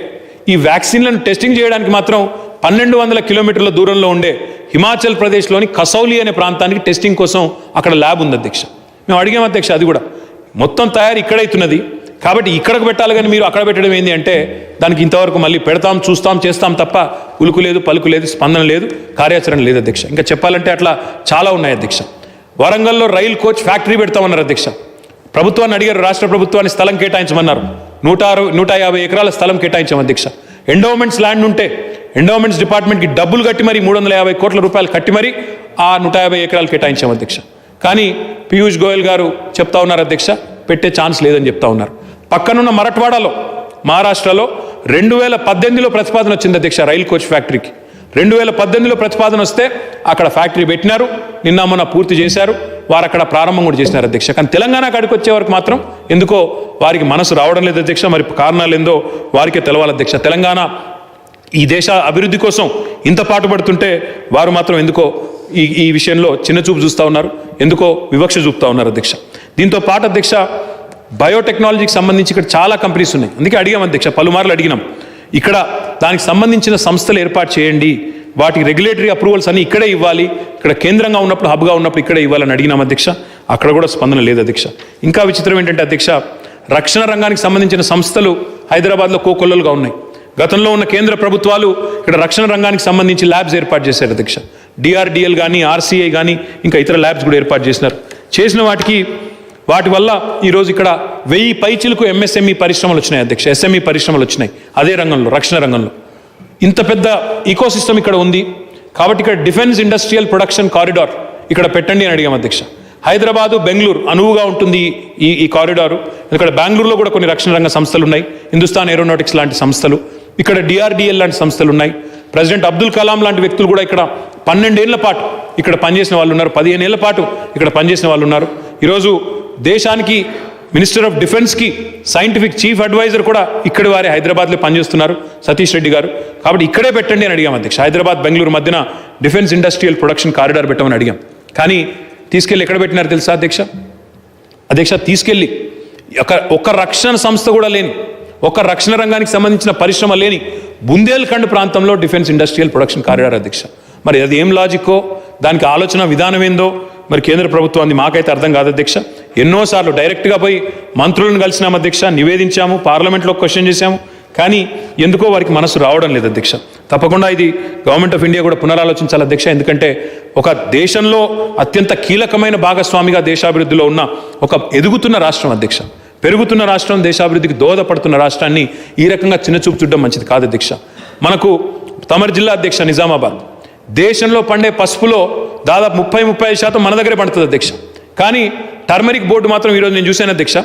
ఈ వ్యాక్సిన్లను టెస్టింగ్ చేయడానికి మాత్రం 1200 కిలోమీటర్ల దూరంలో ఉండే హిమాచల్ ప్రదేశ్లోని కసౌలి అనే ప్రాంతానికి టెస్టింగ్ కోసం అక్కడ ల్యాబ్ ఉంది అధ్యక్ష. మేము అడిగాం అధ్యక్ష, అది కూడా మొత్తం తయారు ఇక్కడైతున్నది కాబట్టి ఇక్కడికి పెట్టాలి కానీ మీరు అక్కడ పెట్టడం ఏంటి అంటే దానికి ఇంతవరకు మళ్ళీ పెడతాం, చూస్తాం, చేస్తాం తప్ప ఉలుకు లేదు, పలుకు లేదు, స్పందన లేదు, కార్యాచరణ లేదు అధ్యక్ష. ఇంకా చెప్పాలంటే అట్లా చాలా ఉన్నాయి అధ్యక్ష. వరంగల్లో రైల్ కోచ్ ఫ్యాక్టరీ పెడతామన్నారు అధ్యక్ష. ప్రభుత్వాన్ని అడిగారు, రాష్ట్ర ప్రభుత్వాన్ని స్థలం కేటాయించమన్నారు. 150 ఎకరాల స్థలం కేటాయించాం అధ్యక్ష. ఎండోమెంట్స్ ల్యాండ్ ఉంటే ఎండోమెంట్స్ డిపార్ట్మెంట్కి డబ్బులు కట్టి మరి 350 కోట్ల రూపాయలు కట్టి మరి ఆ 150 ఎకరాలు కేటాయించాం అధ్యక్ష. కానీ పీయూష్ గోయల్ గారు చెప్తా ఉన్నారు అధ్యక్ష, పెట్టే ఛాన్స్ లేదని చెప్తా ఉన్నారు. పక్కనున్న మరఠ్వాడాలో, మహారాష్ట్రలో 2018లో ప్రతిపాదన వచ్చింది అధ్యక్ష రైల్ కోచ్ ఫ్యాక్టరీకి. 2018లో ప్రతిపాదన వస్తే అక్కడ ఫ్యాక్టరీ పెట్టినారు, నిన్న మొన్న పూర్తి చేశారు, వారు అక్కడ ప్రారంభం కూడా చేసినారు అధ్యక్ష. కానీ తెలంగాణ కాడికి వచ్చే వరకు మాత్రం ఎందుకో వారికి మనసు రావడం లేదు అధ్యక్ష. మరి కారణాలు ఏందో వారికే తెలవాలి అధ్యక్ష. తెలంగాణ ఈ దేశ అభివృద్ధి కోసం ఇంత పాటుపడుతుంటే వారు మాత్రం ఎందుకో ఈ విషయంలో చిన్న చూపు చూస్తూ ఉన్నారు, ఎందుకో వివక్ష చూపుతూ ఉన్నారు అధ్యక్ష. దీంతో పాటు అధ్యక్ష బయోటెక్నాలజీకి సంబంధించి ఇక్కడ చాలా కంపెనీస్ ఉన్నాయి. అందుకే అడిగాం అధ్యక్ష, పలుమార్లు అడిగినాం. ఇక్కడ దానికి సంబంధించిన సంస్థలు ఏర్పాటు చేయండి, వాటికి రెగ్యులేటరీ అప్రూవల్స్ అన్ని ఇక్కడే ఇవ్వాలి, ఇక్కడ కేంద్రంగా ఉన్నప్పుడు, హబ్గా ఉన్నప్పుడు ఇక్కడే ఇవ్వాలని అడిగినాం అధ్యక్ష. అక్కడ కూడా స్పందన లేదు అధ్యక్ష. ఇంకా విచిత్రం ఏంటంటే అధ్యక్ష, రక్షణ రంగానికి సంబంధించిన సంస్థలు హైదరాబాద్లో కోకొల్లలుగా ఉన్నాయి. గతంలో ఉన్న కేంద్ర ప్రభుత్వాలు ఇక్కడ రక్షణ రంగానికి సంబంధించి ల్యాబ్స్ ఏర్పాటు చేశారు అధ్యక్ష. DRDL కానీ, RCI కానీ ఇంకా ఇతర ల్యాబ్స్ కూడా ఏర్పాటు చేసినారు. చేసిన వాటి వల్ల ఈరోజు ఇక్కడ 1000 పైచిలకు MSME పరిశ్రమలు వచ్చినాయి అధ్యక్ష, SME పరిశ్రమలు వచ్చినాయి అదే రంగంలో, రక్షణ రంగంలో. ఇంత పెద్ద ఈకోసిస్టమ్ ఇక్కడ ఉంది కాబట్టి ఇక్కడ డిఫెన్స్ ఇండస్ట్రియల్ ప్రొడక్షన్ కారిడార్ ఇక్కడ పెట్టండి అని అడిగాం అధ్యక్ష. హైదరాబాదు, బెంగళూరు అనువుగా ఉంటుంది ఈ కారిడారు. ఇక్కడ బెంగళూరులో కూడా కొన్ని రక్షణ రంగ సంస్థలు ఉన్నాయి, హిందుస్థాన్ ఏరోనాటిక్స్ లాంటి సంస్థలు, ఇక్కడ DRDL లాంటి సంస్థలు ఉన్నాయి. ప్రెసిడెంట్ అబ్దుల్ కలాం లాంటి వ్యక్తులు కూడా ఇక్కడ 12 ఏళ్ల పాటు ఇక్కడ పనిచేసిన వాళ్ళు ఉన్నారు, 15 ఏళ్ల పాటు ఇక్కడ పనిచేసిన వాళ్ళు ఉన్నారు. ఈరోజు దేశానికి మినిస్టర్ ఆఫ్ డిఫెన్స్కి సైంటిఫిక్ చీఫ్ అడ్వైజర్ కూడా ఇక్కడి వారే హైదరాబాద్లో పనిచేస్తున్నారు, సతీష్ రెడ్డి గారు. కాబట్టి ఇక్కడే పెట్టండి అని అడిగాం అధ్యక్ష. హైదరాబాద్, బెంగళూరు మధ్యన డిఫెన్స్ ఇండస్ట్రియల్ ప్రొడక్షన్ కారిడార్ పెట్టమని అడిగాం. కానీ తీసుకెళ్ళి ఎక్కడ పెట్టినారు తెలుసా అధ్యక్ష? తీసుకెళ్ళి ఒక రక్షణ సంస్థ కూడా లేని, ఒక రక్షణ రంగానికి సంబంధించిన పరిశ్రమ లేని బుందేల్ఖండ్ ప్రాంతంలో డిఫెన్స్ ఇండస్ట్రియల్ ప్రొడక్షన్ కారిడార్ అధ్యక్ష. మరి అది ఏం లాజిక్కో, దానికి ఆలోచన విధానం ఏందో మరి కేంద్ర ప్రభుత్వాన్ని మాకైతే అర్థం కాదు అధ్యక్ష. ఎన్నోసార్లు డైరెక్ట్గా పోయి మంత్రులను కలిసినాం అధ్యక్ష, నివేదించాము, పార్లమెంట్లో క్వశ్చన్ చేశాము, కానీ ఎందుకో వారికి మనసు రావడం లేదు అధ్యక్ష. తప్పకుండా ఇది గవర్నమెంట్ ఆఫ్ ఇండియా కూడా పునరాలోచించాలి అధ్యక్ష. ఎందుకంటే ఒక దేశంలో అత్యంత కీలకమైన భాగస్వామిగా దేశాభివృద్ధిలో ఉన్న ఒక ఎదుగుతున్న రాష్ట్రం అధ్యక్ష, పెరుగుతున్న రాష్ట్రం, దేశాభివృద్ధికి దోహదపడుతున్న రాష్ట్రాన్ని ఈ రకంగా చిన్నచూపు చూడడం మంచిది కాదు అధ్యక్ష. మనకు తమర్ జిల్లా అధ్యక్ష నిజామాబాద్, దేశంలో పండే పసుపులో దాదాపు 30-35% మన దగ్గరే పండుతుంది అధ్యక్ష. కానీ టర్మరిక్ బోర్డు మాత్రం ఈరోజు నేను చూశాను అధ్యక్ష,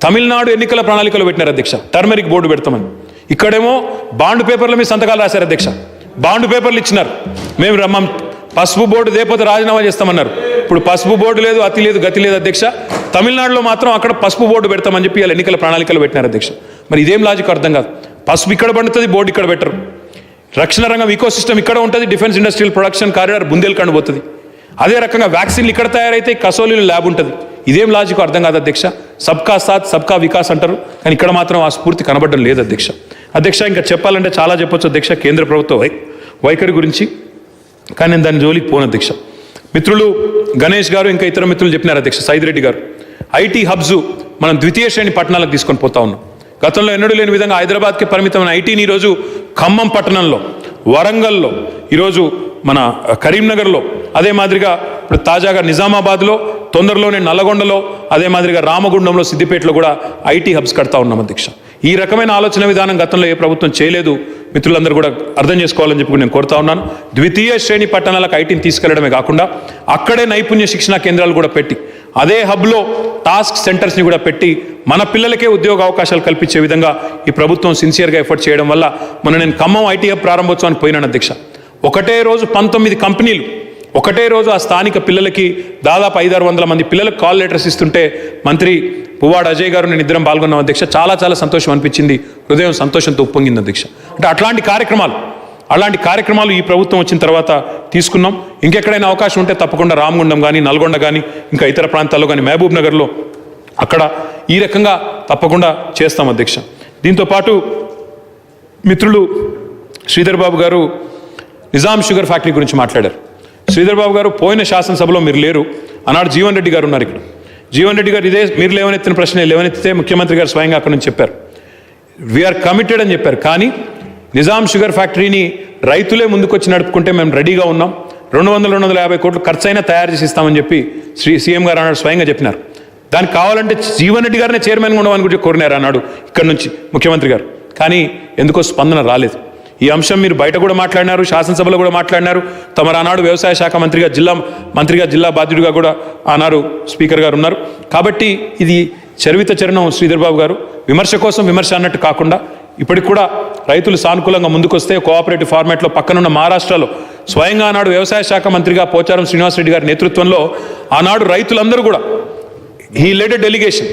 తమిళనాడు ఎన్నికల ప్రణాళికలో పెట్టినారు అధ్యక్ష, టర్మరిక్ బోర్డు పెడతామని. ఇక్కడేమో బాండ్ పేపర్ల మీద సంతకాలు రాశారు అధ్యక్ష, బాండ్ పేపర్లు ఇచ్చినారు. మేము పసుపు బోర్డు లేకపోతే రాజీనామా చేస్తామన్నారు. ఇప్పుడు పసుపు బోర్డు లేదు, అతి లేదు, గతి లేదు అధ్యక్ష. తమిళనాడులో మాత్రం అక్కడ పసుపు బోర్డు పెడతామని చెప్పి ఇలా ఎన్నికల ప్రణాళికలు పెట్టినారు అధ్యక్ష. మరి ఇదేం లాజిక్ అర్థం కాదు. పసుపు ఇక్కడ పండుతుంది, బోర్డు ఇక్కడ పెట్టరు. రక్షణ రంగం ఈకో సిస్టమ్ ఇక్కడ ఉంటుంది, defence industrial production corridor Bundelkhand పోతుంది. అదే రకంగా వ్యాక్సిన్లు ఇక్కడ తయారైతే కసోలీలో ల్యాబ్ ఉంటుంది. ఇదేం లాజిక్ అర్థం కాదు అధ్యక్ష. సబ్కా సాత్ సబ్కా వికాస్ అంటారు, కానీ ఇక్కడ మాత్రం ఆ స్ఫూర్తి కనబడడం లేదు అధ్యక్ష. అధ్యక్ష ఇంకా చెప్పాలంటే చాలా చెప్పొచ్చు అధ్యక్ష కేంద్ర ప్రభుత్వ వైఖరి గురించి, కానీ నేను దాని జోలికి పోను అధ్యక్ష. మిత్రులు గణేష్ గారు ఇంకా ఇతర మిత్రులు చెప్పినారు అధ్యక్ష, సైదిరెడ్డి గారు, ఐటీ హబ్స్ మనం ద్వితీయ శ్రేణి పట్టణాలకు తీసుకొని పోతా ఉన్నాం. గతంలో ఎన్నడూ లేని విధంగా హైదరాబాద్కి పరిమితమైన ఐటీని ఈరోజు ఖమ్మం పట్టణంలో, వరంగల్లో, ఈరోజు మన కరీంనగర్లో, అదే మాదిరిగా ఇప్పుడు తాజాగా నిజామాబాద్లో, తొందరలోనే నల్లగొండలో, అదే మాదిరిగా రామగుండంలో, సిద్దిపేటలో కూడా ఐటీ హబ్స్ కడతా ఉన్నాం అధ్యక్ష. ఈ రకమైన ఆలోచన విధానం గతంలో ఏ ప్రభుత్వం చేయలేదు. మిత్రులందరూ కూడా అర్థం చేసుకోవాలని చెప్పి నేను కోరుతా ఉన్నాను. ద్వితీయ శ్రేణి పట్టణాలకు ఐటీని తీసుకెళ్లడమే కాకుండా అక్కడే నైపుణ్య శిక్షణా కేంద్రాలు కూడా పెట్టి, అదే హబ్లో టాస్క్ సెంటర్స్ని కూడా పెట్టి మన పిల్లలకే ఉద్యోగ అవకాశాలు కల్పించే విధంగా ఈ ప్రభుత్వం సిన్సియర్గా ఎఫర్ట్ చేయడం వల్ల మొన్న నేను ఖమ్మం ఐటీ హబ్ ప్రారంభోత్సవానికి పోయినాను అధ్యక్ష. ఒకటే రోజు 19 కంపెనీలు, ఒకటే రోజు ఆ స్థానిక పిల్లలకి దాదాపు 500-600 మంది పిల్లలకు కాల్ లెటర్స్ ఇస్తుంటే మంత్రి పువ్వాడ అజయ్ గారు నేను ఇద్దరం పాల్గొన్నాం అధ్యక్ష. చాలా చాలా సంతోషం అనిపించింది, హృదయం సంతోషంతో ఉప్పొంగింది అధ్యక్ష. అంటే అలాంటి కార్యక్రమాలు ఈ ప్రభుత్వం వచ్చిన తర్వాత తీసుకున్నాం. ఇంకెక్కడైనా అవకాశం ఉంటే తప్పకుండా రామగుండం కానీ, నల్గొండ కానీ, ఇంకా ఇతర ప్రాంతాల్లో కానీ, మహబూబ్ నగర్లో అక్కడ ఈ రకంగా తప్పకుండా చేస్తాం అధ్యక్ష. దీంతోపాటు మిత్రులు శ్రీధర్ బాబు గారు నిజాం షుగర్ ఫ్యాక్టరీ గురించి మాట్లాడారు. శ్రీధర్ బాబు గారు పోయిన శాసనసభలో మీరు లేరు, ఆనాడు జీవన్ రెడ్డి గారు ఉన్నారు ఇక్కడ. జీవన్ రెడ్డి గారు ఇదే మీరు లేవనెత్తిన ప్రశ్న లేవనెత్తితే ముఖ్యమంత్రి గారు స్వయంగా అక్కడ నుంచి చెప్పారు, వీఆర్ కమిటెడ్ అని చెప్పారు. కానీ నిజాం షుగర్ ఫ్యాక్టరీని రైతులే ముందుకొచ్చి నడుపుకుంటే మేము రెడీగా ఉన్నాం, 200-250 కోట్లు ఖర్చు అయినా తయారు చేసి ఇస్తామని చెప్పి సీఎం గారు అన్నాడు, స్వయంగా చెప్పినారు. దానికి కావాలంటే జీవన్ రెడ్డి గారినే చైర్మన్గా ఉండమని కూడా కోరినారు అన్నాడు ఇక్కడ నుంచి ముఖ్యమంత్రి గారు. కానీ ఎందుకో స్పందన రాలేదు. ఈ అంశం మీరు బయట కూడా మాట్లాడినారు, శాసనసభలో కూడా మాట్లాడినారు. తమరు ఆనాడు వ్యవసాయ శాఖ మంత్రిగా, జిల్లా బాధ్యుడిగా కూడా ఆనాడు స్పీకర్ గారు ఉన్నారు. కాబట్టి ఇది చరివిత చరణం శ్రీధర్ బాబు గారు. విమర్శ కోసం విమర్శ అన్నట్టు కాకుండా ఇప్పటికి కూడా రైతులు సానుకూలంగా ముందుకొస్తే కోఆపరేటివ్ ఫార్మాట్లో పక్కనున్న మహారాష్ట్రలో స్వయంగా ఆనాడు వ్యవసాయ శాఖ మంత్రిగా పోచారం శ్రీనివాసరెడ్డి గారి నేతృత్వంలో ఆనాడు రైతులందరూ కూడా హీ లెడ్ ఎ డెలిగేషన్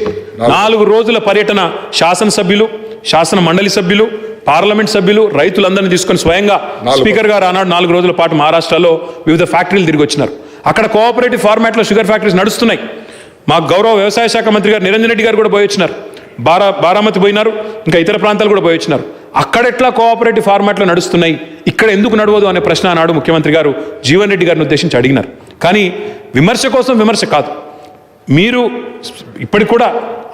4 రోజుల పర్యటన, శాసనసభ్యులు, శాసన మండలి సభ్యులు, పార్లమెంట్ సభ్యులు, రైతులందరినీ తీసుకొని స్వయంగా స్పీకర్ గారు ఆనాడు 4 రోజుల పాటు మహారాష్ట్రలో వివిధ ఫ్యాక్టరీలు తిరిగి వచ్చినారు. అక్కడ కోఆపరేటివ్ ఫార్మాట్లో షుగర్ ఫ్యాక్టరీస్ నడుస్తున్నాయి. మా గౌరవ వ్యవసాయ శాఖ మంత్రి గారు నిరంజన్ రెడ్డి గారు కూడా పోయి వచ్చినారు, బారామతి పోయినారు, ఇంకా ఇతర ప్రాంతాలు కూడా పోయి వచ్చినారు. అక్కడెట్లా కోఆపరేటివ్ ఫార్మాట్లో నడుస్తున్నాయి, ఇక్కడ ఎందుకు నడవదు అనే ప్రశ్న ఆనాడు ముఖ్యమంత్రి గారు జీవన్ రెడ్డి గారిని ఉద్దేశించి అడిగినారు. కానీ విమర్శ కోసం విమర్శ కాదు, మీరు ఇప్పటికి కూడా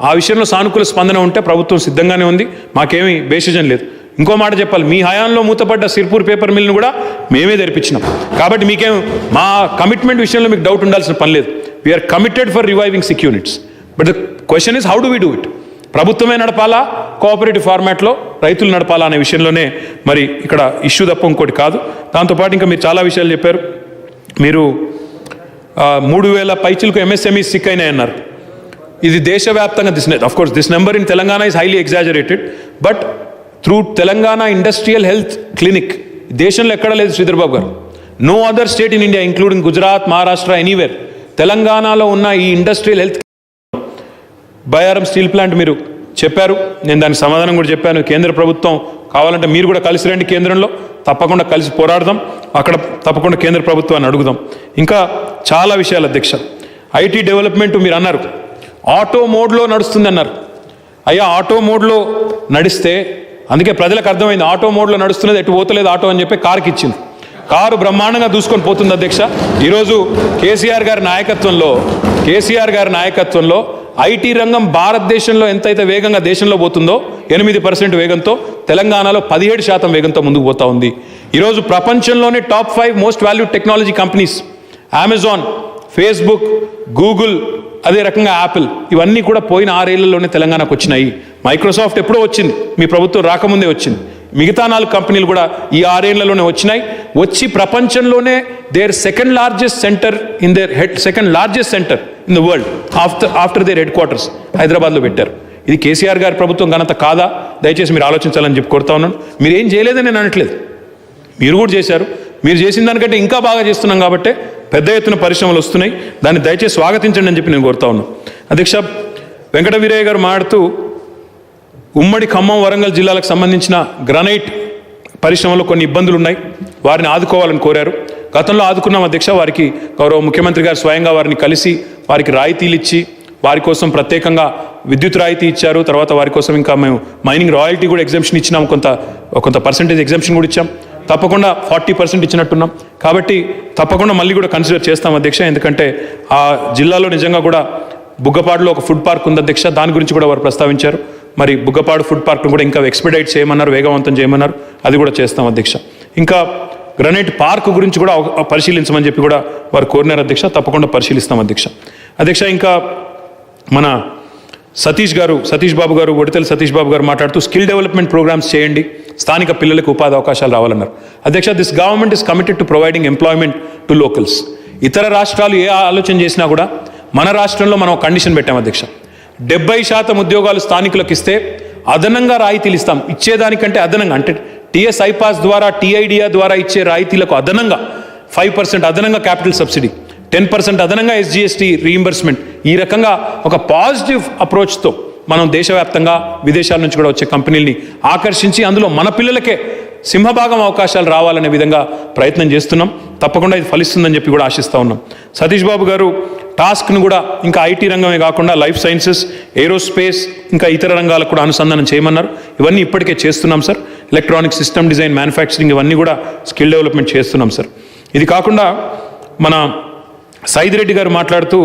ఆ విషయంలో సానుకూల స్పందన ఉంటే ప్రభుత్వం సిద్ధంగానే ఉంది, మాకేమీ బేసిజం లేదు. ఇంకో మాట చెప్పాలి, మీ హయాంలో మూతపడ్డ సిర్పూర్ పేపర్ మిల్ను కూడా మేమే తెరిపించినాం. కాబట్టి మీకేం మా కమిట్మెంట్ విషయంలో మీకు డౌట్ ఉండాల్సిన పని లేదు. We are committed for reviving sick units. But the question is how do we do it? ప్రభుత్వమే నడపాలా, కోఆపరేటివ్ ఫార్మాట్లో రైతులు నడపాలా అనే విషయంలోనే మరి ఇక్కడ ఇష్యూ తప్ప ఇంకోటి కాదు. దాంతోపాటు ఇంకా మీరు చాలా విషయాలు చెప్పారు. మీరు 3000 పైచిలకు ఎంఎస్ఎంఈ సిక్ అయినాయన్నారు. ఇది దేశవ్యాప్తంగా this number in Telangana is highly exaggerated, but through Telangana industrial health clinic దేశంలో ఎక్కడ లేదు శ్రీధర్ బాబు గారు. No other state in India including Gujarat, Maharashtra, anywhere, తెలంగాణలో ఉన్న ఈ industrial health Bayyaram steel plant మీరు చెప్పారు, నేను దానికి సమాధానం కూడా చెప్పాను. కేంద్ర ప్రభుత్వం కావాలంటే మీరు కూడా కలిసి రండి, కేంద్రంలో తప్పకుండా కలిసి పోరాడదాం, అక్కడ తప్పకుండా కేంద్ర ప్రభుత్వాన్ని అడుగుదాం. ఇంకా చాలా విషయాలు అధ్యక్ష. ఐటీ డెవలప్మెంట్ మీరు అన్నారు ఆటో మోడ్లో నడుస్తుంది అన్నారు. అయ్యా ఆటో మోడ్లో నడిస్తే, అందుకే ప్రజలకు అర్థమైంది ఆటో మోడ్లో నడుస్తున్నది, ఎటు పోతలేదు ఆటో అని చెప్పి కారుకి ఇచ్చింది. కారు బ్రహ్మాండంగా దూసుకొని పోతుంది అధ్యక్ష. ఈరోజు కేసీఆర్ గారి నాయకత్వంలో ఐటీ రంగం భారతదేశంలో ఎంతైతే వేగంగా దేశంలో పోతుందో 8% వేగంతో, తెలంగాణలో 17% వేగంతో ముందుకు పోతా ఉంది. ఈరోజు ప్రపంచంలోనే top 5 most valued technology companies Amazon, Facebook, Google, అదే రకంగా యాపిల్, ఇవన్నీ కూడా పోయిన 6 ఏళ్లలోనే తెలంగాణకు వచ్చినాయి. మైక్రోసాఫ్ట్ ఎప్పుడో వచ్చింది, మీ ప్రభుత్వం రాకముందే వచ్చింది. మిగతా 4 కంపెనీలు కూడా ఈ 6 ఏళ్లలోనే వచ్చినాయి. వచ్చి ప్రపంచంలోనే second largest centre in the world after their head quarters హైదరాబాద్లో పెట్టారు. ఇది కేసీఆర్ గారి ప్రభుత్వం ఘనత కాదా? దయచేసి మీరు ఆలోచించాలని చెప్పి కోరుతా ఉన్నాను. మీరు ఏం చేయలేదని నేను అనట్లేదు, మీరు కూడా చేశారు. మీరు చేసిన దానికంటే ఇంకా బాగా చేస్తున్నాం కాబట్టి పెద్ద ఎత్తున పరిశ్రమలు వస్తున్నాయి. దాన్ని దయచేసి స్వాగతించండి అని చెప్పి నేను కోరుతా ఉన్నాను. అధ్యక్ష, వెంకట వీరయ్య గారు మాట్లాడుతూ ఉమ్మడి ఖమ్మం వరంగల్ జిల్లాలకు సంబంధించిన గ్రానైట్ పరిశ్రమలో కొన్ని ఇబ్బందులు ఉన్నాయి, వారిని ఆదుకోవాలని కోరారు. గతంలో ఆదుకున్నాం అధ్యక్ష. వారికి గౌరవ ముఖ్యమంత్రి గారు స్వయంగా వారిని కలిసి వారికి రాయితీలు ఇచ్చి వారి కోసం ప్రత్యేకంగా విద్యుత్ రాయితీ ఇచ్చారు. తర్వాత వారి కోసం ఇంకా మేము మైనింగ్ రాయల్టీ కూడా ఎగ్జామ్షన్ ఇచ్చినాం, కొంత పర్సెంటేజ్ ఎగ్జామ్షన్ కూడా ఇచ్చాం. తప్పకుండా 40% ఇచ్చినట్టున్నాం. కాబట్టి తప్పకుండా మళ్ళీ కూడా కన్సిడర్ చేస్తాం అధ్యక్ష. ఎందుకంటే ఆ జిల్లాలో నిజంగా కూడా బుగ్గపాడులో ఒక ఫుడ్ పార్క్ ఉంది అధ్యక్ష, దాని గురించి కూడా వారు ప్రస్తావించారు. మరి బుగ్గపాడు ఫుడ్ పార్క్ను కూడా ఇంకా ఎక్స్పెడైట్ చేయమన్నారు, వేగవంతం చేయమన్నారు. అది కూడా చేస్తాం అధ్యక్ష. ఇంకా గ్రనైట్ పార్క్ గురించి కూడా పరిశీలించమని చెప్పి కూడా వారు కోరినారు అధ్యక్ష. తప్పకుండా పరిశీలిస్తాం అధ్యక్ష. అధ్యక్ష, ఇంకా మన సతీష్ బాబు గారు ఒడితెల సతీష్ బాబు గారు మాట్లాడుతూ స్కిల్ డెవలప్మెంట్ ప్రోగ్రామ్స్ చేయండి, స్థానిక పిల్లలకు ఉపాధి అవకాశాలు రావాలన్నారు. అధ్యక్ష, this government is committed to providing employment to locals. ఇతర రాష్ట్రాలు ఏ ఆలోచన చేసినా కూడా మన రాష్ట్రంలో మనం కండిషన్ పెట్టాం అధ్యక్ష. 70% ఉద్యోగాలు స్థానికులకు ఇస్తే అదనంగా రాయితీలు ఇస్తాం. ఇచ్చేదానికంటే అదనంగా, అంటే టీఎస్ ఐపాస్ ద్వారా టీఐడిఆర్ ద్వారా ఇచ్చే రాయితీలకు అదనంగా 5% అదనంగా క్యాపిటల్ సబ్సిడీ, 10% అదనంగా ఎస్జిఎస్టీ రీయింబర్స్మెంట్. ఈ రకంగా ఒక పాజిటివ్ అప్రోచ్తో మనం దేశవ్యాప్తంగా విదేశాల నుంచి కూడా వచ్చే కంపెనీల్ని ఆకర్షించి అందులో మన పిల్లలకే సింహభాగం అవకాశాలు రావాలనే విధంగా ప్రయత్నం చేస్తున్నాం. తప్పకుండా ఇది ఫలిస్తుందని చెప్పి కూడా ఆశిస్తూ ఉన్నాం. సతీష్ బాబు గారు టాస్క్ను కూడా ఇంకా ఐటీ రంగమే కాకుండా లైఫ్ సైన్సెస్, ఏరోస్పేస్, ఇంకా ఇతర రంగాలకు కూడా అనుసంధానం చేయమన్నారు. ఇవన్నీ ఇప్పటికే చేస్తున్నాం sir. Electronic system design, manufacturing, ఇవన్నీ కూడా స్కిల్ డెవలప్మెంట్ చేస్తున్నాం సార్. ఇది కాకుండా మన సైదిరెడ్డి గారు మాట్లాడుతూ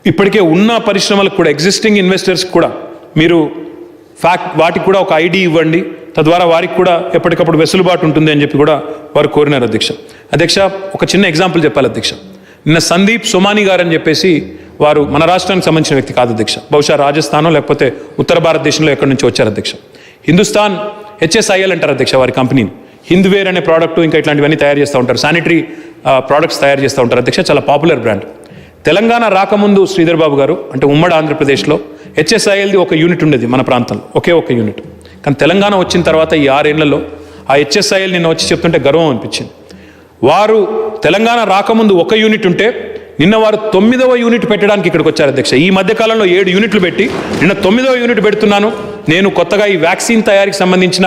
ఇప్పటికే ఉన్న పరిశ్రమలకు కూడా, ఎగ్జిస్టింగ్ ఇన్వెస్టర్స్కి కూడా మీరు వాటికి కూడా ఒక ఐడి ఇవ్వండి, తద్వారా వారికి కూడా ఎప్పటికప్పుడు వెసులుబాటు ఉంటుంది అని చెప్పి కూడా వారు కోరినారు అధ్యక్ష. ఒక చిన్న ఎగ్జాంపుల్ చెప్పాలి అధ్యక్ష. నిన్న సందీప్ సోమాని గారు అని చెప్పేసి వారు మన రాష్ట్రానికి సంబంధించిన వ్యక్తి కాదు అధ్యక్ష. బహుశా రాజస్థానో లేకపోతే ఉత్తర భారతదేశంలో ఎక్కడి నుంచి వచ్చారు అధ్యక్ష. హిందుస్థాన్ హెచ్ఎస్ఐఎల్ అంటారు అధ్యక్ష వారి కంపెనీని. హింద్వేర్ అనే ప్రోడక్ట్ ఇంకా ఇట్లాంటివన్నీ తయారు చేస్తూ ఉంటారు, శానిటరీ ప్రోడక్ట్స్ తయారు చేస్తూ ఉంటారు అధ్యక్ష. చాలా పాపులర్ బ్రాండ్. తెలంగాణ రాకముందు శ్రీధర్ బాబు గారు, అంటే ఉమ్మడి ఆంధ్రప్రదేశ్లో హెచ్ఎస్ఐఎల్ది ఒక యూనిట్ ఉండేది మన ప్రాంతంలో, ఒకే ఒక యూనిట్. కానీ తెలంగాణ వచ్చిన తర్వాత ఈ 6 ఏళ్లలో ఆ హెచ్ఎస్ఐఎల్ నిన్న వచ్చి చెప్తుంటే గర్వం అనిపించింది. వారు తెలంగాణ రాకముందు ఒక యూనిట్ ఉంటే నిన్న వారు 9వ యూనిట్ పెట్టడానికి ఇక్కడికి వచ్చారు అధ్యక్ష. ఈ మధ్యకాలంలో 7 యూనిట్లు పెట్టి నిన్న 9వ యూనిట్ పెడుతున్నాను. నేను కొత్తగా ఈ వ్యాక్సిన్ తయారీకి సంబంధించిన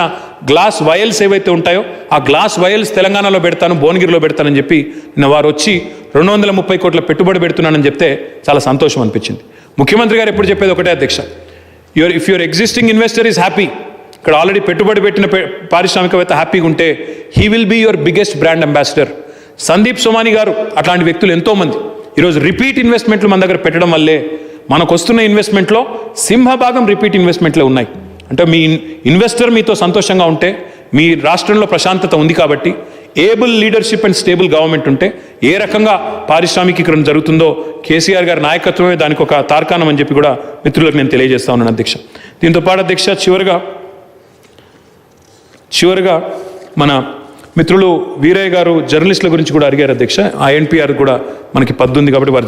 గ్లాస్ వయల్స్ ఏవైతే ఉంటాయో ఆ గ్లాస్ వయల్స్ తెలంగాణలో పెడతాను, భువనగిరిలో పెడతానని చెప్పి నిన్న వారు వచ్చి 230 కోట్ల పెట్టుబడి పెడుతున్నానని చెప్తే చాలా సంతోషం అనిపించింది. ముఖ్యమంత్రి గారు ఎప్పుడు చెప్పేది ఒకటే అధ్యక్ష, if your existing investor is happy, ఇక్కడ ఆల్రెడీ పెట్టుబడి పెట్టిన పారిశ్రామికవేత్త హ్యాపీగా ఉంటే he will be your biggest brand ambassador. Sandeep Somani గారు అట్లాంటి వ్యక్తులు ఎంతోమంది ఈరోజు రిపీట్ ఇన్వెస్ట్మెంట్లు మన దగ్గర పెట్టడం వల్లే మనకు వస్తున్న ఇన్వెస్ట్మెంట్లో సింహభాగం రిపీట్ ఇన్వెస్ట్మెంట్లే ఉన్నాయి. అంటే మీ ఇన్వెస్టర్ మీతో సంతోషంగా ఉంటే మీ రాష్ట్రంలో ప్రశాంతత ఉంది కాబట్టి, able leadership and stable government ఉంటే ఏ రకంగా పారిశ్రామికీకరణ జరుగుతుందో కేసీఆర్ గారి నాయకత్వమే దానికి ఒక తార్కాణం అని చెప్పి కూడా మిత్రులకు నేను తెలియజేస్తా ఉన్నాను అధ్యక్ష. దీంతో పాటు అధ్యక్ష చివరిగా మన మిత్రులు వీరయ్య గారు జర్నలిస్టుల గురించి కూడా అడిగారు అధ్యక్ష. ఐఎన్పిఆర్ కూడా మనకి పద్దు ఉంది కాబట్టి వారు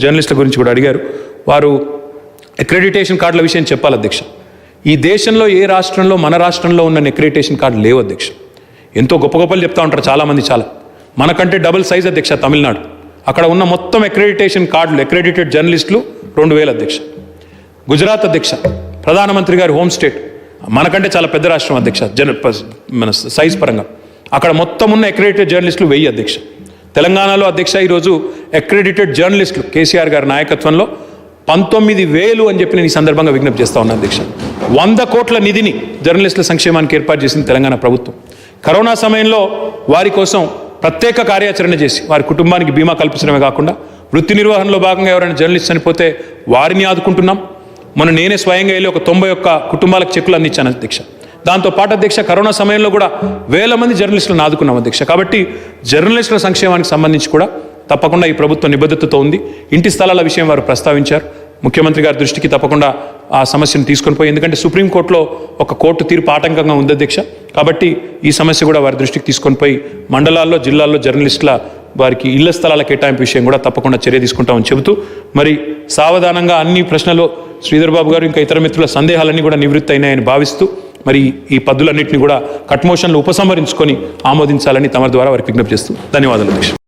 జర్నలిస్టుల గురించి కూడా అడిగారు. వారు అక్రెడిటేషన్ కార్డుల విషయం చెప్పాలి అధ్యక్ష. ఈ దేశంలో ఏ రాష్ట్రంలో మన రాష్ట్రంలో ఉన్న అక్రెడిటేషన్ కార్డు లేవు అధ్యక్ష. ఎంతో గొప్పలు చెప్తా ఉంటారు చాలామంది, మనకంటే డబుల్ సైజ్ అధ్యక్ష తమిళనాడు. అక్కడ ఉన్న మొత్తం అక్రెడిటేషన్ కార్డులు, అక్రెడిటెడ్ జర్నలిస్టులు 2000 అధ్యక్ష. గుజరాత్ అధ్యక్ష, ప్రధానమంత్రి గారి హోమ్ స్టేట్, మనకంటే చాలా పెద్ద రాష్ట్రం అధ్యక్ష మన సైజ్ పరంగా. అక్కడ మొత్తం ఉన్న అక్రెడిటెడ్ జర్నలిస్టులు 1000 అధ్యక్ష. తెలంగాణలో అధ్యక్ష ఈరోజు అక్రెడిటెడ్ జర్నలిస్టులు కేసీఆర్ గారి నాయకత్వంలో 19,000 అని చెప్పి నేను ఈ సందర్భంగా విజ్ఞప్తి చేస్తా ఉన్నాను అధ్యక్ష. 100 కోట్ల నిధిని జర్నలిస్టుల సంక్షేమానికి ఏర్పాటు చేసింది తెలంగాణ ప్రభుత్వం. కరోనా సమయంలో వారి కోసం ప్రత్యేక కార్యాచరణ చేసి వారి కుటుంబానికి బీమా కల్పించడమే కాకుండా వృత్తి నిర్వహణలో భాగంగా ఎవరైనా జర్నలిస్ట్ చనిపోతే వారిని ఆదుకుంటున్నాం. మొన్న నేనే స్వయంగా వెళ్ళి ఒక 91 కుటుంబాలకు చెక్కులు అందించాను అధ్యక్ష. దాంతోపాటు అధ్యక్ష కరోనా సమయంలో కూడా 1000 మంది జర్నలిస్టులను ఆదుకున్నాం అధ్యక్ష. కాబట్టి జర్నలిస్టుల సంక్షేమానికి సంబంధించి కూడా తప్పకుండా ఈ ప్రభుత్వం నిబద్ధతతో ఉంది. ఇంటి స్థలాల విషయం వారు ప్రస్తావించారు. ముఖ్యమంత్రి గారి దృష్టికి తప్పకుండా ఆ సమస్యను తీసుకొని పోయి, ఎందుకంటే సుప్రీంకోర్టులో ఒక కోర్టు తీర్పు ఆటంకంగా ఉంది అధ్యక్ష. కాబట్టి ఈ సమస్య కూడా వారి దృష్టికి తీసుకొని పోయి మండలాల్లో, జిల్లాల్లో జర్నలిస్టుల వారికి ఇళ్ల స్థలాల కేటాయింపు విషయం కూడా తప్పకుండా చర్య తీసుకుంటామని చెబుతూ, మరి సావధానంగా అన్ని ప్రశ్నలు శ్రీధర్ బాబు గారు ఇంకా ఇతర మిత్రుల సందేహాలన్నీ కూడా నివృత్తి అయినాయని భావిస్తూ మరి ఈ పద్దులన్నింటినీ కూడా కట్ మోషన్లు ఉపసంహరించుకొని ఆమోదించాలని తమ ద్వారా వారికి విజ్ఞప్తి చేస్తూ ధన్యవాదాలు అధ్యక్ష.